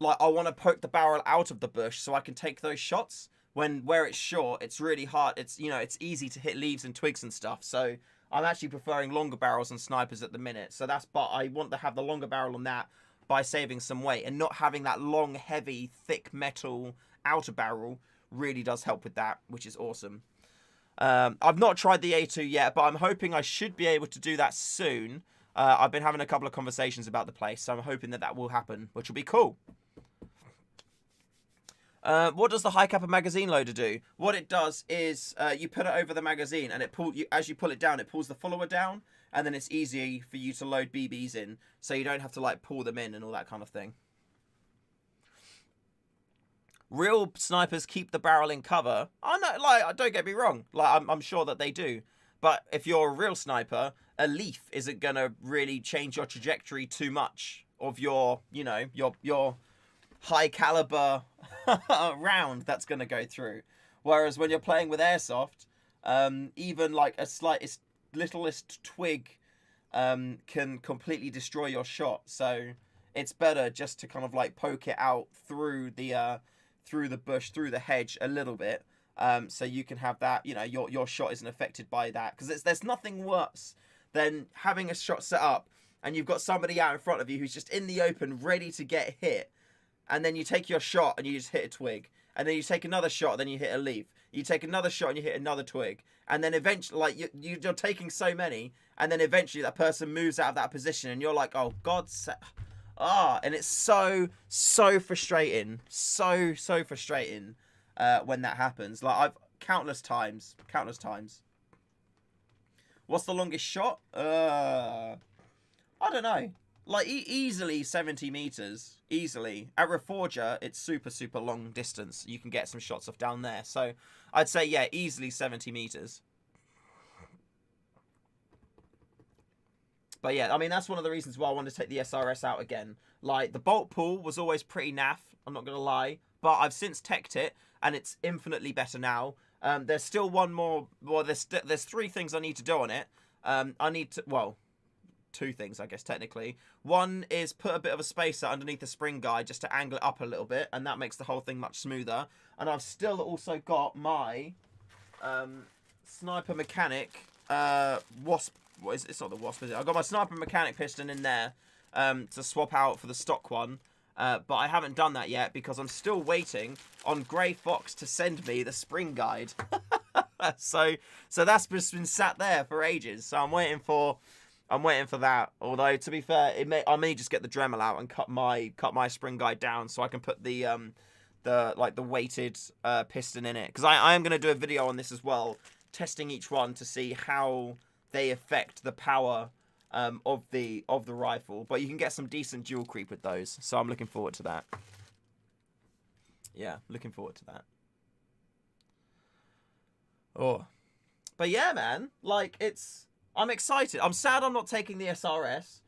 like, I want to poke the barrel out of the bush so I can take those shots. Where it's short, it's really hard. It's, you know, it's easy to hit leaves and twigs and stuff. So I'm actually preferring longer barrels and snipers at the minute. So but I want to have the longer barrel on that by saving some weight, and not having that long, heavy, thick metal outer barrel really does help with that, which is awesome. I've not tried the A2 yet, but I'm hoping I should be able to do that soon. I've been having a couple of conversations about the place, so I'm hoping that will happen, which will be cool. What does the high capper magazine loader do? What it does is you put it over the magazine, and as you pull it down, it pulls the follower down, and then it's easy for you to load BBs in, so you don't have to like pull them in and all that kind of thing. Real snipers keep the barrel in cover. I know, like, don't get me wrong, like I'm sure that they do, but if you're a real sniper, a leaf isn't gonna really change your trajectory too much of your, you know, your high caliber round that's going to go through. Whereas when you're playing with airsoft, even like a littlest twig can completely destroy your shot. So it's better just to kind of like poke it out through the bush, through the hedge a little bit, so you can have that, you know, your shot isn't affected by that. Because there's nothing worse than having a shot set up and you've got somebody out in front of you who's just in the open ready to get hit. And then you take your shot and you just hit a twig. And then you take another shot, then you hit a leaf. You take another shot and you hit another twig. And then eventually, like, you're taking so many. And then eventually that person moves out of that position. And you're like, oh, God's sake. And it's so frustrating. So frustrating when that happens. Like, countless times. What's the longest shot? I don't know. Like, easily 70 meters. Easily. At Reforger, it's super long distance. You can get some shots off down there. So, I'd say, yeah, easily 70 meters. But, yeah, I mean, that's one of the reasons why I wanted to take the SRS out again. Like, the bolt pull was always pretty naff, I'm not going to lie. But I've since teched it, and it's infinitely better now. There's still one more... Well, there's 3 things I need to do on it. I need to... Well... 2 things, I guess, technically. One is put a bit of a spacer underneath the spring guide just to angle it up a little bit, and that makes the whole thing much smoother. And I've still also got my Sniper Mechanic Wasp. What is it? It's not the Wasp, is it? I've got my Sniper Mechanic piston in there to swap out for the stock one. But I haven't done that yet because I'm still waiting on Grey Fox to send me the spring guide. so that's just been sat there for ages. So I'm waiting for that. Although, to be fair, I may just get the Dremel out and cut my spring guide down so I can put the weighted piston in it. Because I am going to do a video on this as well, testing each one to see how they affect the power of the rifle. But you can get some decent dual creep with those. So I'm looking forward to that. Yeah, looking forward to that. Oh. But yeah, man. Like, I'm excited. I'm sad I'm not taking the SRS.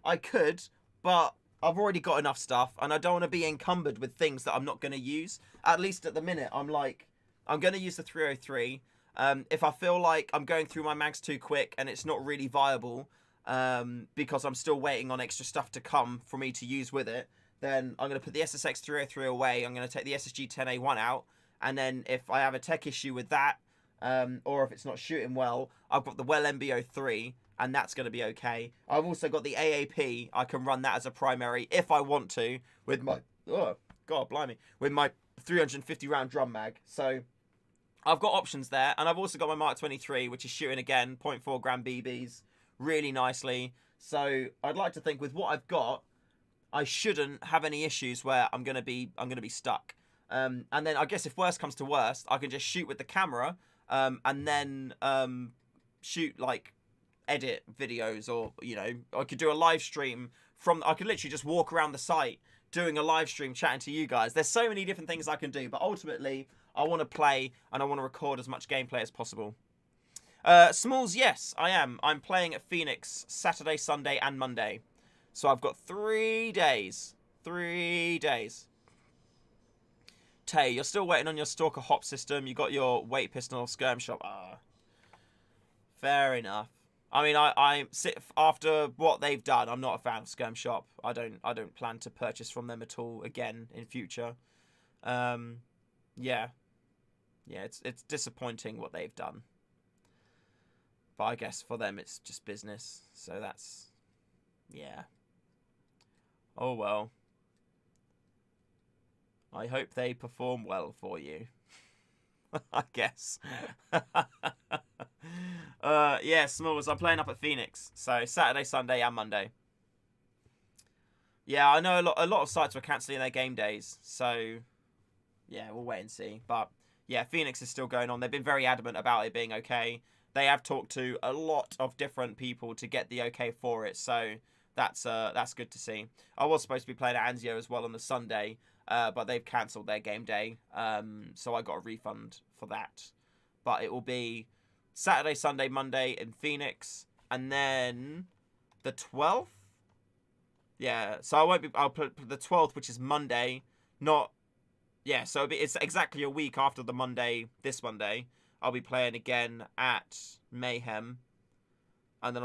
I could, but I've already got enough stuff, and I don't want to be encumbered with things that I'm not going to use. At least at the minute, I'm going to use the 303. If I feel like I'm going through my mags too quick and it's not really viable, because I'm still waiting on extra stuff to come for me to use with it, then I'm going to put the SSX 303 away. I'm going to take the SSG 10A1 out, and then if I have a tech issue with that, or if it's not shooting well, I've got the Well MB03, and that's going to be okay. I've also got the AAP. I can run that as a primary if I want to with my, oh, God blimey, with my 350 round drum mag. So I've got options there, and I've also got my Mark 23, which is shooting again 0.4 gram BBs really nicely. So I'd like to think with what I've got, I shouldn't have any issues where I'm going to be stuck. And then I guess if worst comes to worst, I can just shoot with the camera. And then shoot, like, edit videos, or, you know, I could do a live stream I could literally just walk around the site doing a live stream chatting to you guys. There's so many different things I can do, but ultimately I want to play and I want to record as much gameplay as possible. Smalls, yes, I am. I'm playing at Phoenix Saturday, Sunday and Monday. So I've got 3 days 3 days. Tay, you're still waiting on your Stalker Hop system. You got your weight pistol skirm shop. Ah, fair enough. I mean, I after what they've done, I'm not a fan of Skirm Shop. I don't plan to purchase from them at all again in future. Yeah, it's disappointing what they've done. But I guess for them it's just business. So that's, yeah. Oh well. I hope they perform well for you. I guess. Yeah, Smalls. I'm playing up at Phoenix. So Saturday, Sunday, and Monday. Yeah, I know a lot of sites were cancelling their game days. So, yeah, we'll wait and see. But, yeah, Phoenix is still going on. They've been very adamant about it being okay. They have talked to a lot of different people to get the okay for it. So, that's good to see. I was supposed to be playing at Anzio as well on the Sunday. But they've cancelled their game day. So I got a refund for that. But it will be Saturday, Sunday, Monday in Phoenix. And then the 12th? Yeah, so I'll put the 12th, which is Monday. Yeah, so it's exactly a week after the Monday, this Monday. I'll be playing again at Mayhem. And then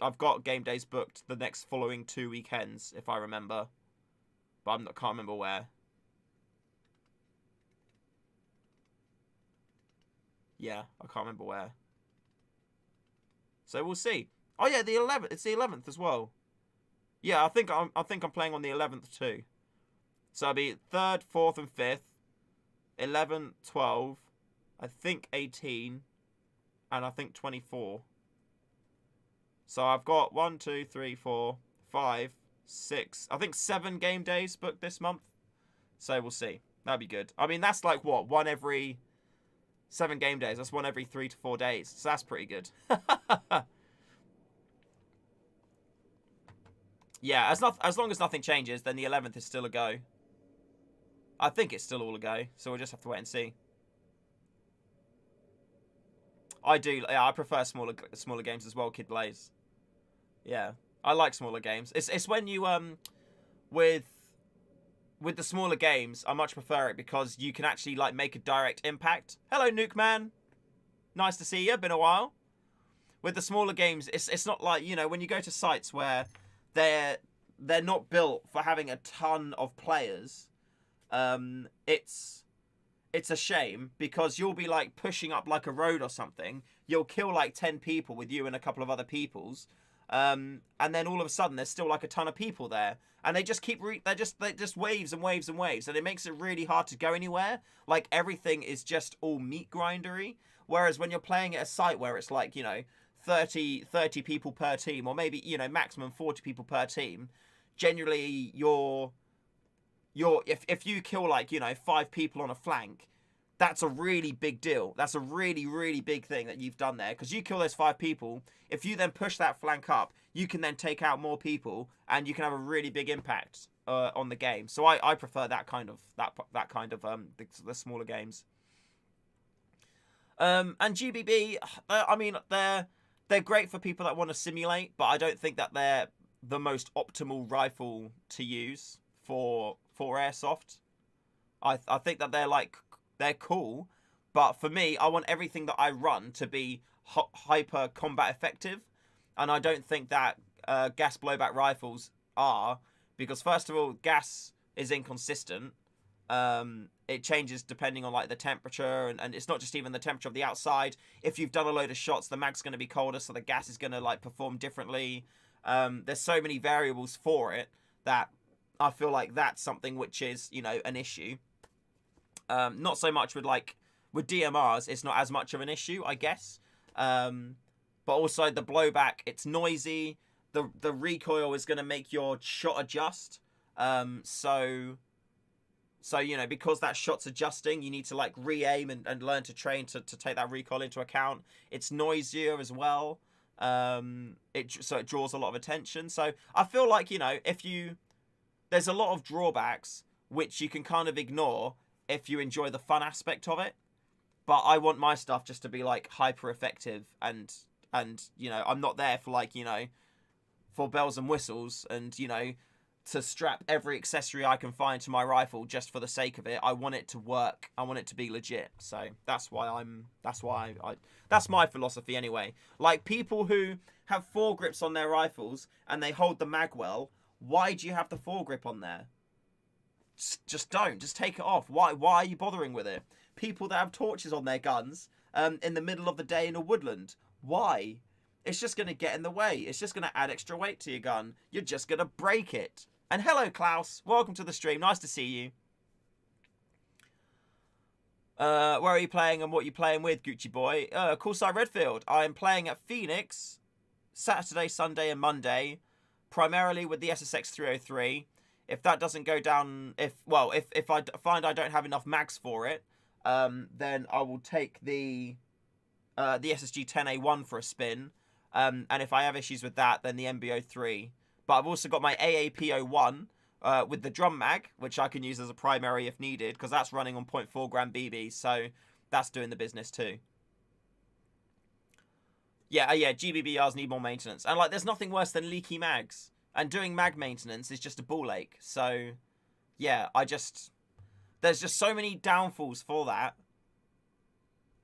I've got game days booked the next following 2 weekends, if I remember. But I can't remember where. Yeah, I can't remember where. So we'll see. Oh yeah, the 11th. It's the 11th as well. Yeah, I think I'm playing on the 11th too. So it'll be 3rd, 4th, and 5th, 11, 12, I think 18, and I think 24. So I've got 1, 2, 3, 4, 5, 6, I think 7 game days booked this month. So we'll see. That'd be good. I mean, that's like what? 1 every 7 game days. That's 1 every 3 to 4 days. So that's pretty good. Yeah, as long as nothing changes, then the 11th is still a go. I think it's still all a go. So we'll just have to wait and see. I do. Yeah, I prefer smaller games as well, Kid Blaze. Yeah. I like smaller games. It's when you with the smaller games, I much prefer it because you can actually like make a direct impact. Hello, Nuke Man. Nice to see you. Been a while. With the smaller games, it's not like, you know, when you go to sites where they're not built for having a ton of players. It's a shame because you'll be like pushing up like a road or something. You'll kill like 10 people with you and a couple of other people's. And then all of a sudden there's still like a ton of people there, and they just keep they're just waves and waves and waves, and it makes it really hard to go anywhere. Like everything is just all meat grindery. Whereas when you're playing at a site where it's like, you know, 30 people per team, or maybe, you know, maximum 40 people per team, generally if you kill like, you know, 5 people on a flank, that's a really big deal. That's a really, really big thing that you've done there. Because you kill those 5 people, if you then push that flank up, you can then take out more people, and you can have a really big impact on the game. So I prefer that kind of the smaller games. And GBB, I mean, they're great for people that want to simulate, but I don't think that they're the most optimal rifle to use for Airsoft. I think that they're cool, but for me, I want everything that I run to be hyper combat effective, and I don't think that gas blowback rifles are, because first of all, gas is inconsistent. It changes depending on like the temperature, and it's not just even the temperature of the outside. If you've done a load of shots, the mag's going to be colder, so the gas is going to like perform differently. There's so many variables for it that I feel like that's something which is, you know, an issue. Not so much with DMRs, it's not as much of an issue, I guess. But also the blowback, it's noisy. The recoil is going to make your shot adjust. So, you know, because that shot's adjusting, you need to like re-aim and learn to train to take that recoil into account. It's noisier as well. So it draws a lot of attention. So I feel like, you know, there's a lot of drawbacks which you can kind of ignore if you enjoy the fun aspect of it. But I want my stuff just to be like hyper effective, and you know, I'm not there for like, you know, for bells and whistles and, you know, to strap every accessory I can find to my rifle just for the sake of it. I want it to work. I want it to be legit. So that's why that's my philosophy anyway. Like, people who have foregrips on their rifles and they hold the mag well, why do you have the foregrip on there? Just don't. Just take it off. Why are you bothering with it? People that have torches on their guns in the middle of the day in a woodland, why? It's just going to get in the way. It's just going to add extra weight to your gun. You're just going to break it. And hello, Klaus. Welcome to the stream. Nice to see you. Where are you playing and what are you playing with, Gucci boy? Coolside Redfield. I'm playing at Phoenix Saturday, Sunday, and Monday, primarily with the SSX 303. If that doesn't go down, if I find I don't have enough mags for it, then I will take the SSG 10A1 for a spin. And if I have issues with that, then the MBO3. But I've also got my AAP01 with the drum mag, which I can use as a primary if needed, because that's running on 0.4 gram BB, so that's doing the business too. Yeah, GBBRs need more maintenance. And, like, there's nothing worse than leaky mags. And doing mag maintenance is just a ball ache. So, yeah, there's just so many downfalls for that.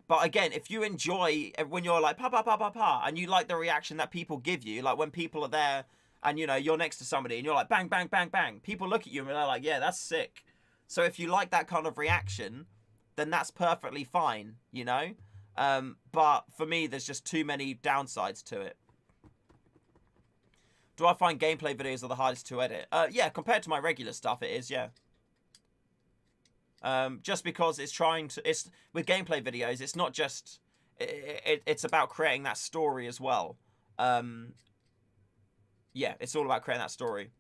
But again, if you enjoy when you're like, pa, pa, pa, pa, pa, and you like the reaction that people give you, like when people are there and, you know, you're next to somebody and you're like, bang, bang, bang, bang. People look at you and they're like, yeah, that's sick. So if you like that kind of reaction, then that's perfectly fine, you know? But for me, there's just too many downsides to it. Do I find gameplay videos are the hardest to edit? Yeah, compared to my regular stuff, it is, yeah. Just because it's with gameplay videos, it's not just, it's about creating that story as well. Yeah, it's all about creating that story.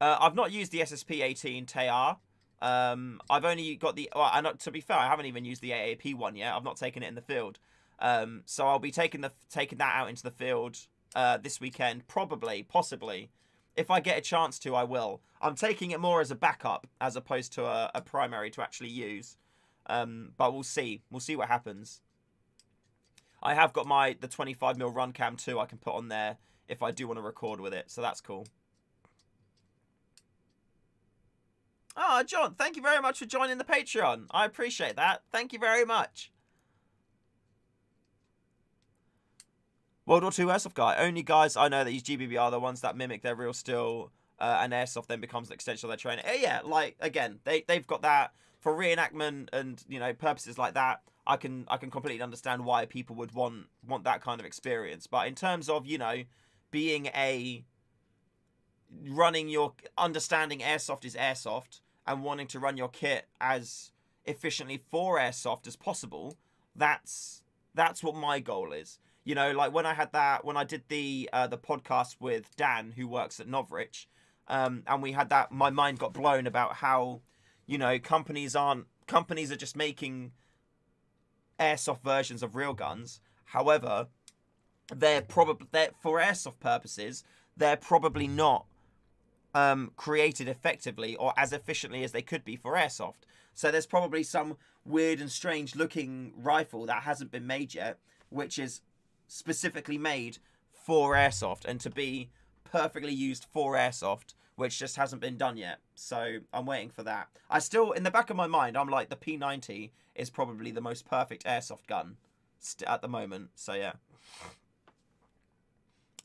I've not used the SSP-18 TR. I've only got and to be fair, I haven't even used the AAP one yet. I've not taken it in the field. So I'll be taking that out into the field this weekend, possibly. If I get a chance to, I will. I'm taking it more as a backup as opposed to a primary to actually use. But we'll see. We'll see what happens. I have got the 25mm run cam too I can put on there if I do want to record with it. So that's cool. Oh, John, thank you very much for joining the Patreon. I appreciate that. Thank you very much. World War II Airsoft guy. Only guys I know that use GBB are the ones that mimic their real steel, and Airsoft then becomes an extension of their training. Yeah, like, again, they've got that for reenactment and, you know, purposes like that. I can completely understand why people would want that kind of experience. But in terms of, you know, understanding Airsoft is Airsoft and wanting to run your kit as efficiently for Airsoft as possible, that's what my goal is. You know, like when I did the podcast with Dan, who works at Novrich, and we had that, my mind got blown about how, you know, companies are just making Airsoft versions of real guns. However, they're for Airsoft purposes, they're probably not created effectively or as efficiently as they could be for Airsoft. So there's probably some weird and strange looking rifle that hasn't been made yet, which is specifically made for Airsoft and to be perfectly used for Airsoft, which just hasn't been done yet. So I'm waiting for that. I still, in the back of my mind, I'm like, the P90 is probably the most perfect Airsoft gun at the moment. So yeah.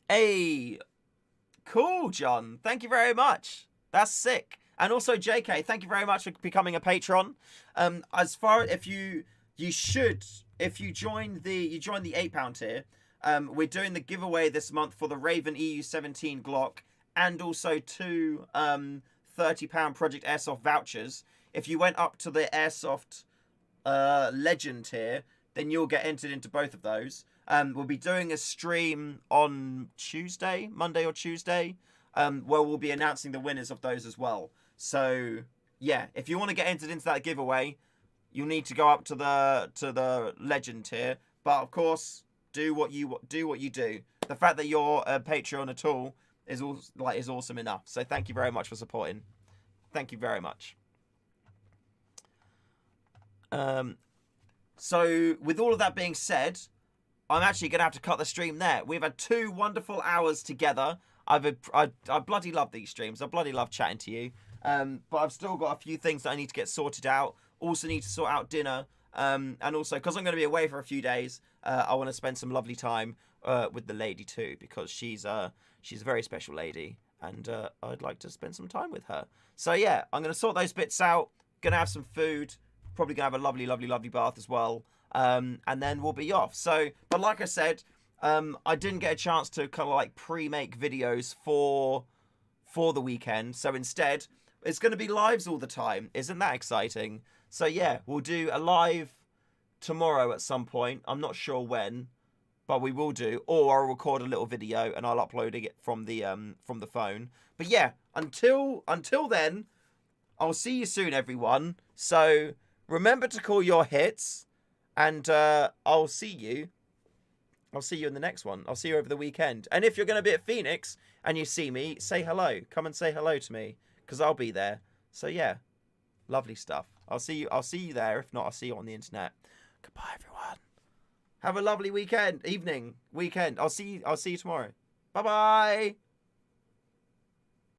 Hey, cool, John. Thank you very much. That's sick. And also, JK, thank you very much for becoming a patron. As far if you join the £8 tier, we're doing the giveaway this month for the Raven EU17 Glock and also two £30 Project Airsoft vouchers. If you went up to the Airsoft Legend tier, then you'll get entered into both of those. We'll be doing a stream on Monday or Tuesday, where we'll be announcing the winners of those as well. So yeah, if you want to get entered into that giveaway, you'll need to go up to the Legend tier. But of course, do what you do. The fact that you're a Patreon at all is awesome enough. So thank you very much for supporting. Thank you very much. So with all of that being said, I'm actually going to have to cut the stream there. We've had 2 wonderful hours together. I bloody love these streams. I bloody love chatting to you. But I've still got a few things that I need to get sorted out. Also need to sort out dinner. And also, because I'm going to be away for a few days, I want to spend some lovely time with the lady too, because she's a very special lady, and I'd like to spend some time with her. So yeah, I'm going to sort those bits out. Going to have some food. Probably going to have a lovely, lovely, lovely bath as well. And then we'll be off. So, but like I said, I didn't get a chance to kind of like pre-make videos for the weekend. So instead, it's going to be lives all the time. Isn't that exciting? So yeah, we'll do a live tomorrow at some point. I'm not sure when, but we will do. Or I'll record a little video and I'll upload it from the phone. But yeah, until then, I'll see you soon, everyone. So remember to call your hits, and I'll see you in the next one. I'll see you over the weekend. And if you're going to be at Phoenix and you see me, say hello. Come and say hello to me, because I'll be there. So yeah, lovely stuff. I'll see you there. If not, I'll see you on the internet. Goodbye, everyone. Have a lovely weekend. I'll see you tomorrow. Bye-bye.